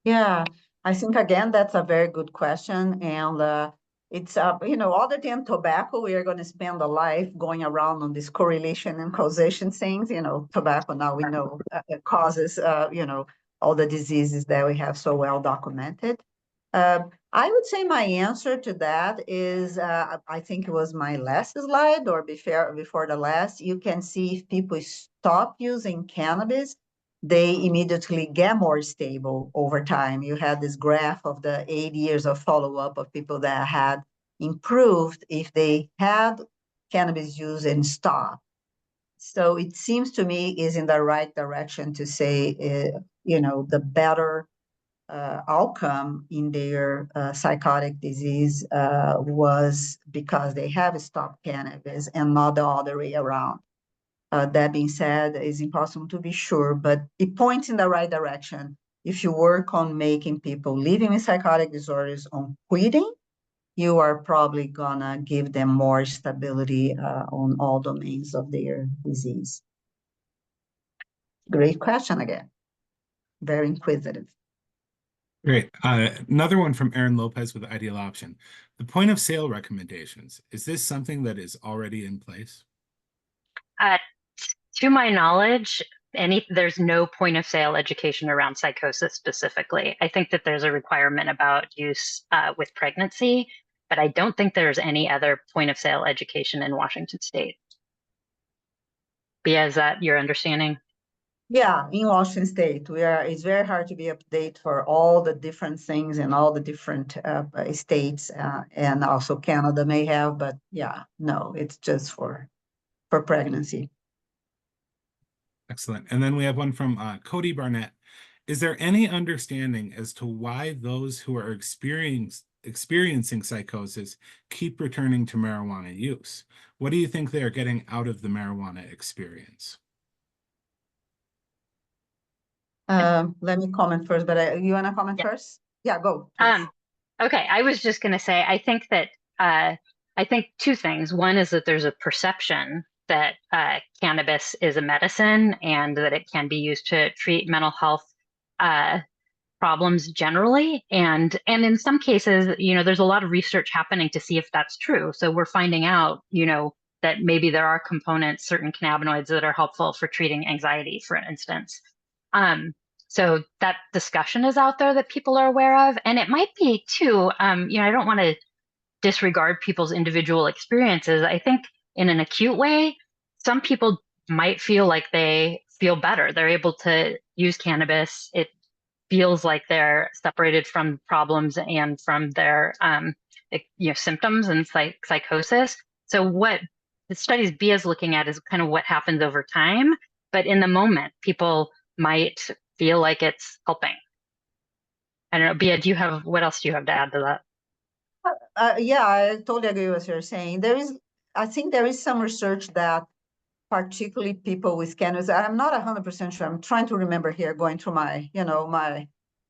Yeah, I think again, that's a very good question. And it's, other than tobacco, we are going to spend a life going around on this correlation and causation things. Tobacco now we know it causes, all the diseases that we have so well documented. I would say my answer to that is, I think it was my last slide or before the last, you can see if people stop using cannabis, they immediately get more stable over time. You had this graph of the 8 years of follow-up of people that had improved if they had cannabis use and stopped. So it seems to me is in the right direction to say, the better outcome in their psychotic disease was because they have stopped cannabis and not the other way around. That being said, it's impossible to be sure, but it points in the right direction. If you work on making people living with psychotic disorders on quitting, you are probably gonna give them more stability on all domains of their disease. Great question again. Very inquisitive. Great. Another one from Aaron Lopez with Ideal Option. The point of sale recommendations, is this something that is already in place? To my knowledge, there's no point of sale education around psychosis specifically. I think that there's a requirement about use with pregnancy, but I don't think there's any other point of sale education in Washington State. Bia, is that your understanding? Yeah, in Washington State, it's very hard to be updated for all the different things in all the different states, and also Canada may have, but yeah, no, it's just for pregnancy. Excellent. And then we have one from Cody Barnett. Is there any understanding as to why those who are experiencing psychosis keep returning to marijuana use? What do you think they are getting out of the marijuana experience? Let me comment first, but you want to comment first? Yeah, go, please. Okay, I was just going to say, I think that I think two things. One is that there's a perception that cannabis is a medicine and that it can be used to treat mental health problems generally. And in some cases, there's a lot of research happening to see if that's true. So we're finding out, that maybe there are components, certain cannabinoids that are helpful for treating anxiety, for instance. So that discussion is out there that people are aware of. And it might be too, I don't want to disregard people's individual experiences. I think in an acute way, some people might feel like they feel better. They're able to use cannabis. It feels like they're separated from problems and from their symptoms and psychosis. So what the studies Bia is looking at is kind of what happens over time. But in the moment, people might feel like it's helping. I don't know, Bia, what else do you have to add to that? Yeah, I totally agree with what you're saying. I think there is some research that particularly people with cannabis, I'm not 100% sure, I'm trying to remember here, going through my,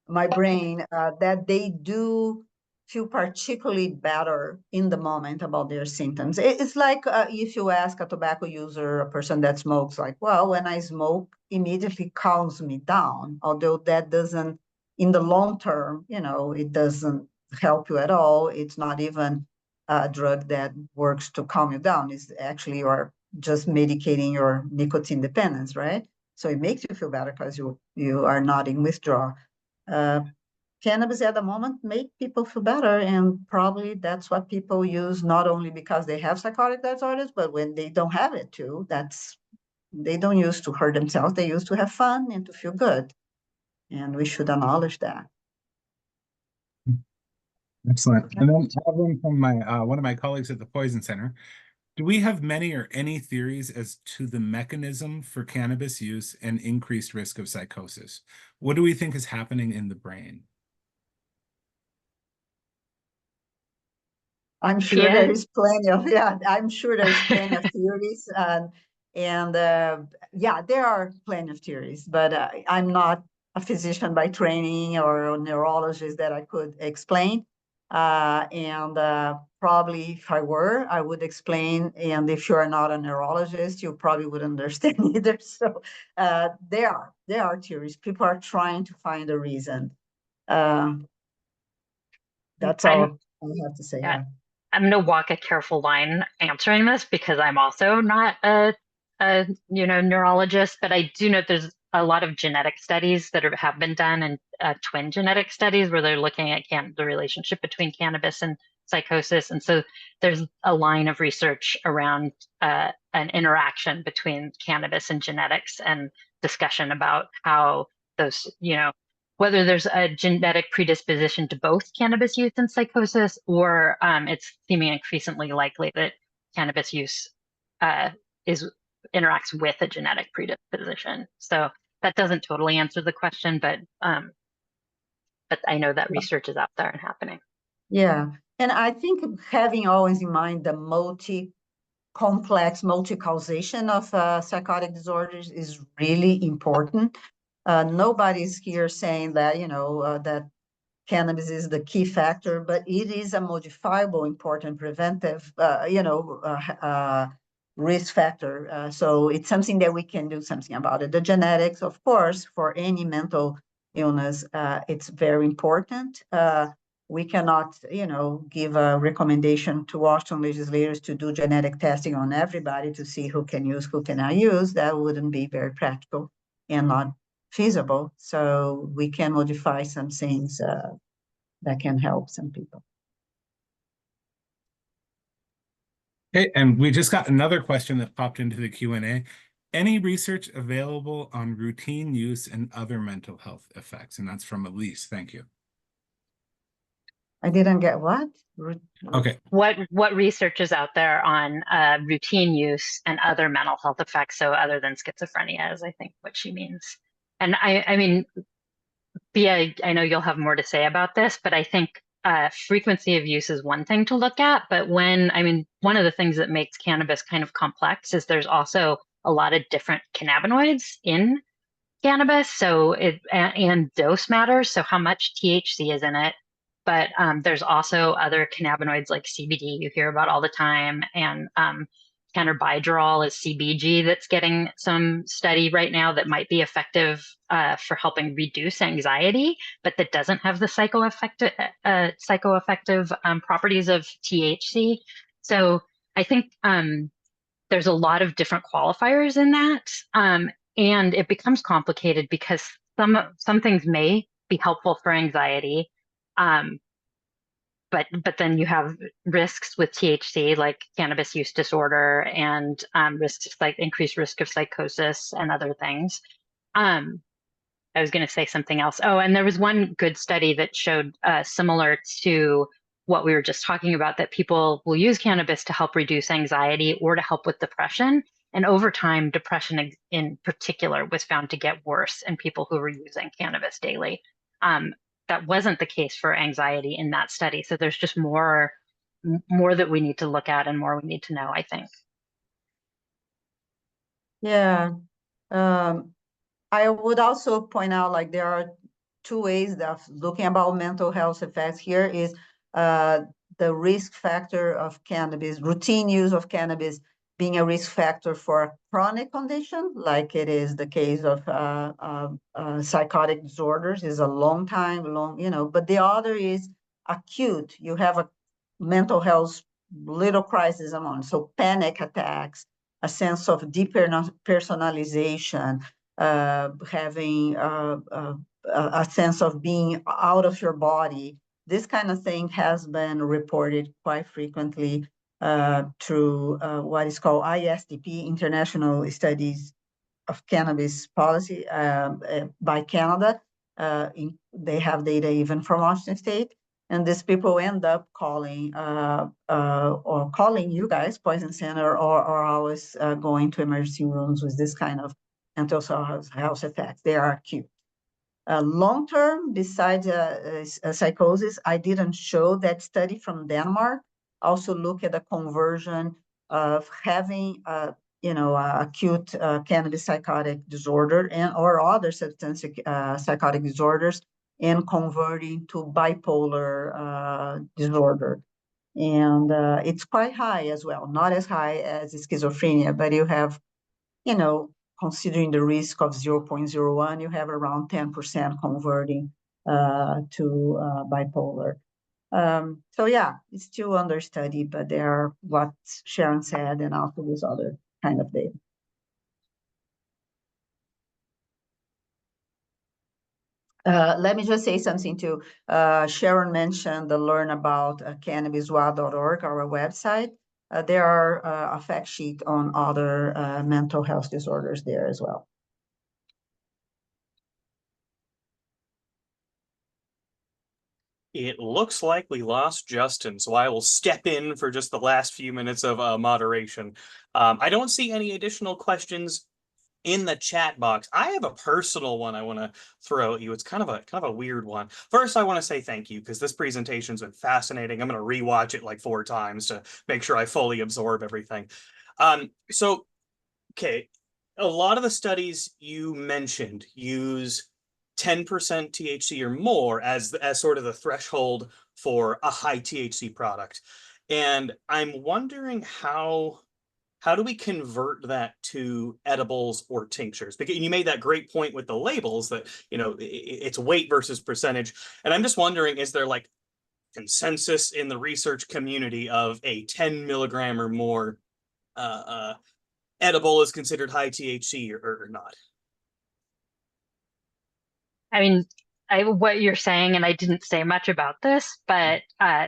my brain, that they do feel particularly better in the moment about their symptoms. It's like if you ask a tobacco user, a person that smokes, like, well, when I smoke, immediately calms me down, although that doesn't, in the long term, it doesn't help you at all. It's not even a drug that works to calm you down. It's actually you're just medicating your nicotine dependence, right? So it makes you feel better because you are not in withdrawal. Cannabis at the moment make people feel better, and probably that's what people use, not only because they have psychotic disorders, but when they don't have it too. They don't use to hurt themselves, they use to have fun and to feel good, and we should acknowledge that. Excellent. And then I have one from one of my colleagues at the Poison Center. Do we have many or any theories as to the mechanism for cannabis use and increased risk of psychosis? What do we think is happening in the brain? I'm sure there is plenty of, I'm sure there's plenty of theories. And there are plenty of theories, but I'm not a physician by training or a neurologist that I could explain. Probably if I were, I would explain, and if you're not a neurologist, you probably wouldn't understand either. So there are theories. People are trying to find a reason. That's all I have to say. Yeah. I'm going to walk a careful line answering this because I'm also not a neurologist, but I do know there's a lot of genetic studies that have been done, and twin genetic studies where they're looking at the relationship between cannabis and psychosis. And so there's a line of research around an interaction between cannabis and genetics, and discussion about how those, whether there's a genetic predisposition to both cannabis use and psychosis, or it's seeming increasingly likely that cannabis use interacts with a genetic predisposition. So that doesn't totally answer the question, but I know that research is out there and happening. Yeah, and I think having always in mind the multi-complex, multi-causation of psychotic disorders is really important. Nobody's here saying that, that cannabis is the key factor, but it is a modifiable, important preventive, risk factor. So it's something that we can do something about it. The genetics, of course, for any mental illness, it's very important. We cannot, give a recommendation to Washington legislators to do genetic testing on everybody to see who can use, who cannot use. That wouldn't be very practical and not feasible. So we can modify some things that can help some people. Okay, and we just got another question that popped into the Q&A. Any research available on routine use and other mental health effects? And that's from Elise. Thank you. I didn't get what? Okay. What research is out there on routine use and other mental health effects? So other than schizophrenia is, I think, what she means. And I mean, Bia, I know you'll have more to say about this, but I think frequency of use is one thing to look at. But one of the things that makes cannabis kind of complex is there's also a lot of different cannabinoids in cannabis. So and dose matters. So how much THC is in it. But there's also other cannabinoids like CBD you hear about all the time, and cannabidiol is CBG that's getting some study right now that might be effective for helping reduce anxiety, but that doesn't have the psychoactive properties of THC. So I think there's a lot of different qualifiers in that, and it becomes complicated because some things may be helpful for anxiety. But then you have risks with THC, like cannabis use disorder, and risks like increased risk of psychosis and other things. I was going to say something else. Oh, and there was one good study that showed similar to what we were just talking about, that people will use cannabis to help reduce anxiety or to help with depression. And over time, depression in particular was found to get worse in people who were using cannabis daily. That wasn't the case for anxiety in that study. So there's just more that we need to look at and more we need to know, I think. Yeah. I would also point out, like, there are two ways of looking about mental health effects. Here is the risk factor of cannabis, routine use of cannabis being a risk factor for a chronic condition, like it is the case of psychotic disorders, is a long, but the other is acute. You have a mental health little crisis among, so panic attacks, a sense of depersonalization, having a sense of being out of your body. This kind of thing has been reported quite frequently through what is called ISDP, International Studies of Cannabis Policy by Canada. They have data even from Washington State. And these people end up calling you guys, Poison Center, or always going to emergency rooms with this kind of mental health effects. They are acute. Long-term, besides psychosis, I didn't show that study from Denmark. Also look at the conversion of having, acute cannabis psychotic disorder or other substance psychotic disorders and converting to bipolar disorder. And it's quite high as well, not as high as schizophrenia, but you have, considering the risk of 0.01, you have around 10% converting to bipolar. So yeah, it's still under study, but there are what Sharon said and also this other kind of data. Let me just say something too. Sharon mentioned the learn about cannabis-wa.org, our website. There are a fact sheet on other mental health disorders there as well. It looks like we lost Justin, so I will step in for just the last few minutes of moderation. I don't see any additional questions in the chat box. I have a personal one I want to throw at you. It's kind of a weird one. First, I want to say thank you because this presentation's been fascinating. I'm going to rewatch it like 4 times to make sure I fully absorb everything. So, okay, a lot of the studies you mentioned use 10% THC or more as sort of the threshold for a high THC product. And I'm wondering how do we convert that to edibles or tinctures? Because you made that great point with the labels that, it's weight versus percentage. And I'm just wondering, is there like consensus in the research community of a 10 milligram or more edible is considered high THC or not? I mean, what you're saying, and I didn't say much about this, but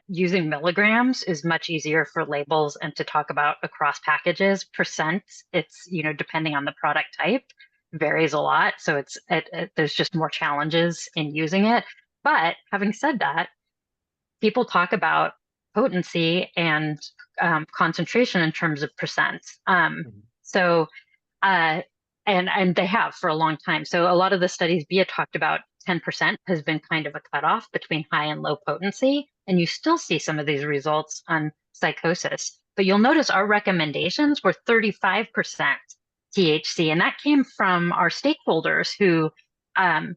using milligrams is much easier for labels and to talk about across packages. Percent, it's, depending on the product type, varies a lot. So there's just more challenges in using it. But having said that, people talk about potency and concentration in terms of percent. So and they have for a long time. So a lot of the studies Bia talked about, 10% has been kind of a cutoff between high and low potency. And you still see some of these results on psychosis. But you'll notice our recommendations were 35% THC. And that came from our stakeholders who, 10%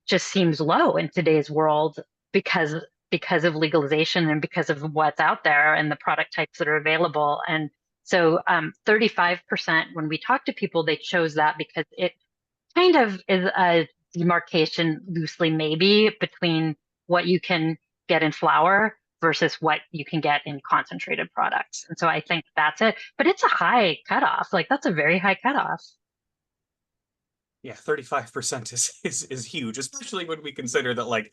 just seems low in today's world because of legalization and because of what's out there and the product types that are available. And so 35%, when we talk to people, they chose that because it kind of is a demarcation, loosely maybe, between what you can get in flower versus what you can get in concentrated products. And so I think that's it. But it's a high cutoff. Like, that's a very high cutoff. Yeah, 35% is huge, especially when we consider that, like,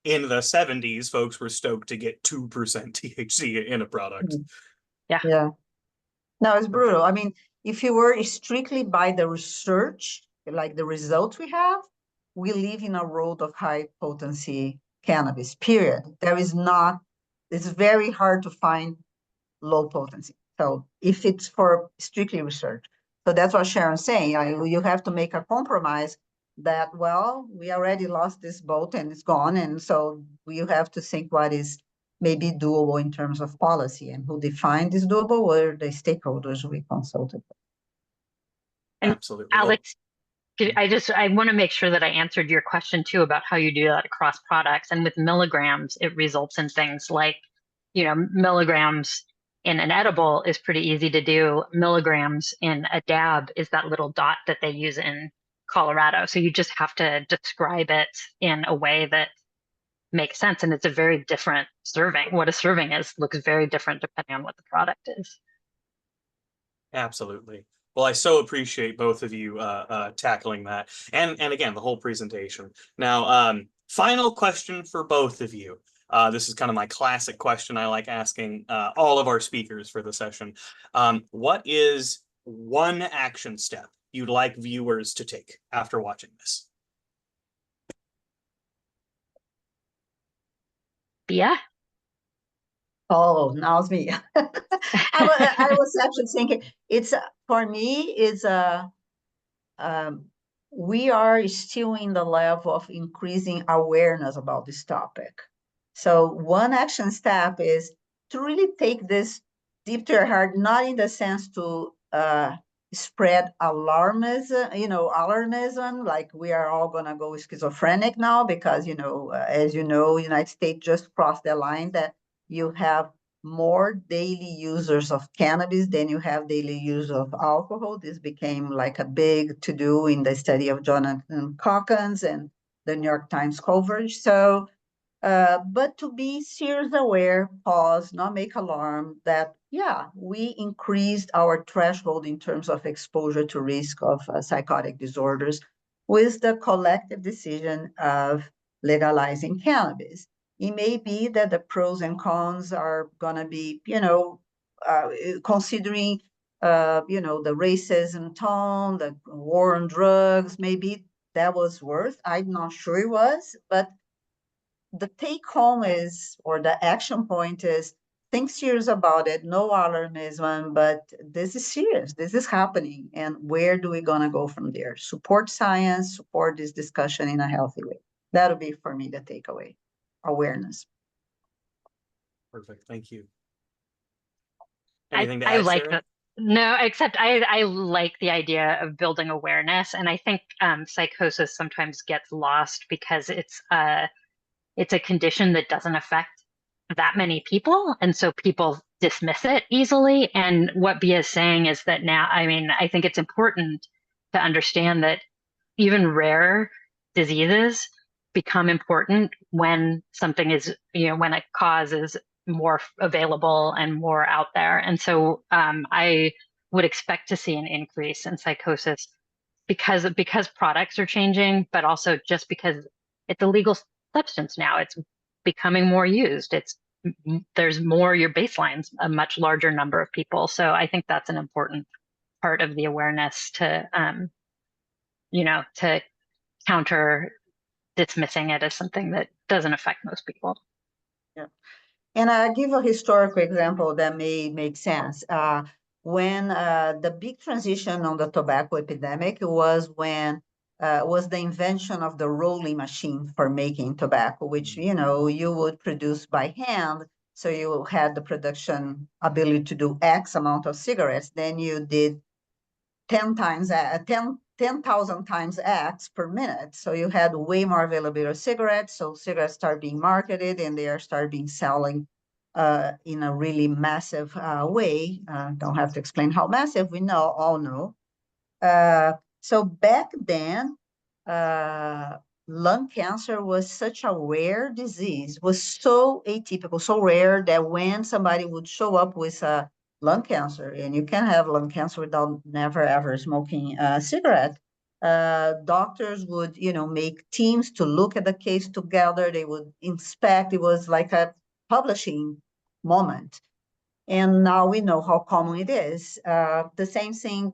in the 70s, folks were stoked to get 2% THC in a product. Yeah. No, it's brutal. I mean, if you were strictly by the research, like the results we have, we live in a world of high potency cannabis, period. It's very hard to find low potency. So if it's for strictly research. So that's what Sharon's saying. You have to make a compromise that, well, we already lost this boat and it's gone. And so you have to think what is maybe doable in terms of policy, and who defined this doable were the stakeholders we consulted. And absolutely. Alex, I want to make sure that I answered your question too about how you do that across products. And with milligrams, it results in things like, milligrams in an edible is pretty easy to do. Milligrams in a dab is that little dot that they use in Colorado. So you just have to describe it in a way that makes sense. And it's a very different serving. What a serving is looks very different depending on what the product is. Absolutely. Well, I so appreciate both of you tackling that, and again, the whole presentation. Now, final question for both of you. This is kind of my classic question I like asking all of our speakers for the session. What is one action step you'd like viewers to take after watching this? Bia? Oh, now it's me. I was actually thinking, for me, we are still in the level of increasing awareness about this topic. So one action step is to really take this deep to your heart, not in the sense to spread alarmism, like we are all gonna go schizophrenic now because, as you know, United States just crossed the line that you have more daily users of cannabis than you have daily use of alcohol. This became like a big to-do in the study of Jonathan Calkins and the New York Times coverage. So but to be serious aware, pause, not make alarm that, yeah, we increased our threshold in terms of exposure to risk of psychotic disorders with the collective decision of legalizing cannabis. It may be that the pros and cons are going to be, considering, the racism tone, the war on drugs, maybe that was worth. I'm not sure it was, but the take home is, or the action point is, think serious about it, no alarmism, but this is serious, this is happening, and where do we gonna go from there? Support science, support this discussion in a healthy way. That'll be for me the takeaway, awareness. Perfect, thank you. Anything to I add, like Sharon? that. No, except I like the idea of building awareness, and I think psychosis sometimes gets lost because it's a condition that doesn't affect that many people, and so people dismiss it easily. And what Bia is saying is that now, I mean, I think it's important to understand that even rare diseases become important when something is, when a cause is more available and more out there. And so I would expect to see an increase in psychosis because products are changing, but also just because it's a legal substance now. It's becoming more used. There's more, your baseline's a much larger number of people. So I think that's an important part of the awareness to to counter dismissing it as something that doesn't affect most people. Yeah. And I give a historical example that may make sense. When the big transition on the tobacco epidemic was when was the invention of the rolling machine for making tobacco, which you would produce by hand. So you had the production ability to do X amount of cigarettes. Then you did 10,000 times X per minute. So you had way more availability of cigarettes. So cigarettes start being marketed and they are start being selling in a really massive way. Don't have to explain how massive, we all know. So back then, lung cancer was such a rare disease, was so atypical, so rare that when somebody would show up with a lung cancer, and you can have lung cancer without never ever smoking a cigarette, doctors would, make teams to look at the case together. They would inspect. It was like a publishing moment. And now we know how common it is. The same thing,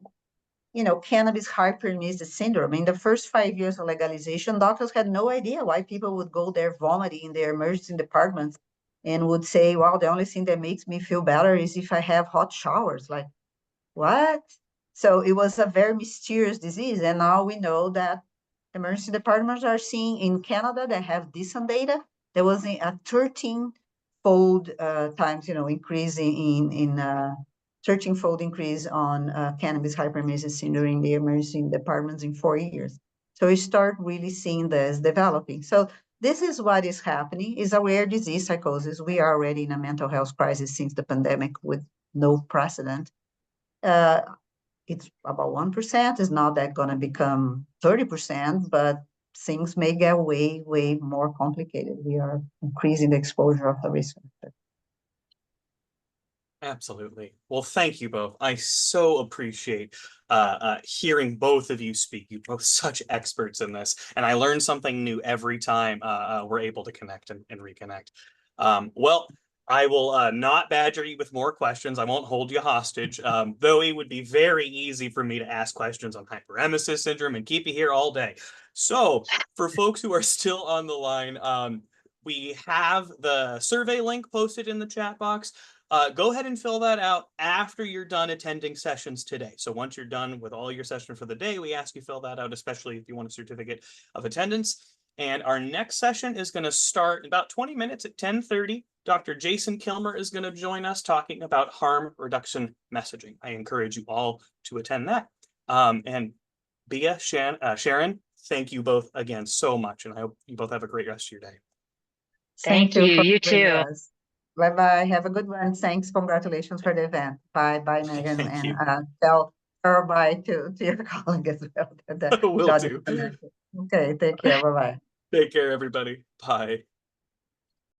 cannabis hyperemesis syndrome. In the first 5 years of legalization, doctors had no idea why people would go there vomiting in their emergency departments and would say, well, the only thing that makes me feel better is if I have hot showers. Like, what? So it was a very mysterious disease. And now we know that emergency departments are seeing in Canada that have decent data. There was a 13-fold times, increase in 13-fold increase on cannabis hyperemesis syndrome in the emergency departments in 4 years. So we start really seeing this developing. So this is what is happening. It's a rare disease, psychosis. We are already in a mental health crisis since the pandemic with no precedent. It's about 1%. It's not that going to become 30%, but things may get way, way more complicated. We are increasing the exposure of the risk factor. Absolutely. Well, thank you both. I so appreciate hearing both of you speak. You're both such experts in this, and I learn something new every time we're able to connect and reconnect. Well, I will not badger you with more questions. I won't hold you hostage, though it would be very easy for me to ask questions on hyperemesis syndrome and keep you here all day. So for folks who are still on the line, we have the survey link posted in the chat box. Go ahead and fill that out after you're done attending sessions today. So once you're done with all your sessions for the day, we ask you fill that out, especially if you want a certificate of attendance. And our next session is going to start in about 20 minutes at 10:30. Dr. Jason Kilmer is going to join us talking about harm reduction messaging. I encourage you all to attend that. And Bia, Sharon, thank you both again so much. And I hope you both have a great rest of your day. Thank you. You too. Bye-bye. Have a good one. Thanks. Congratulations for the event. Bye, Megan. Thank you. Tell her bye to your colleague as well. Will do. Okay, take care. Bye-bye. Take care, everybody. Bye.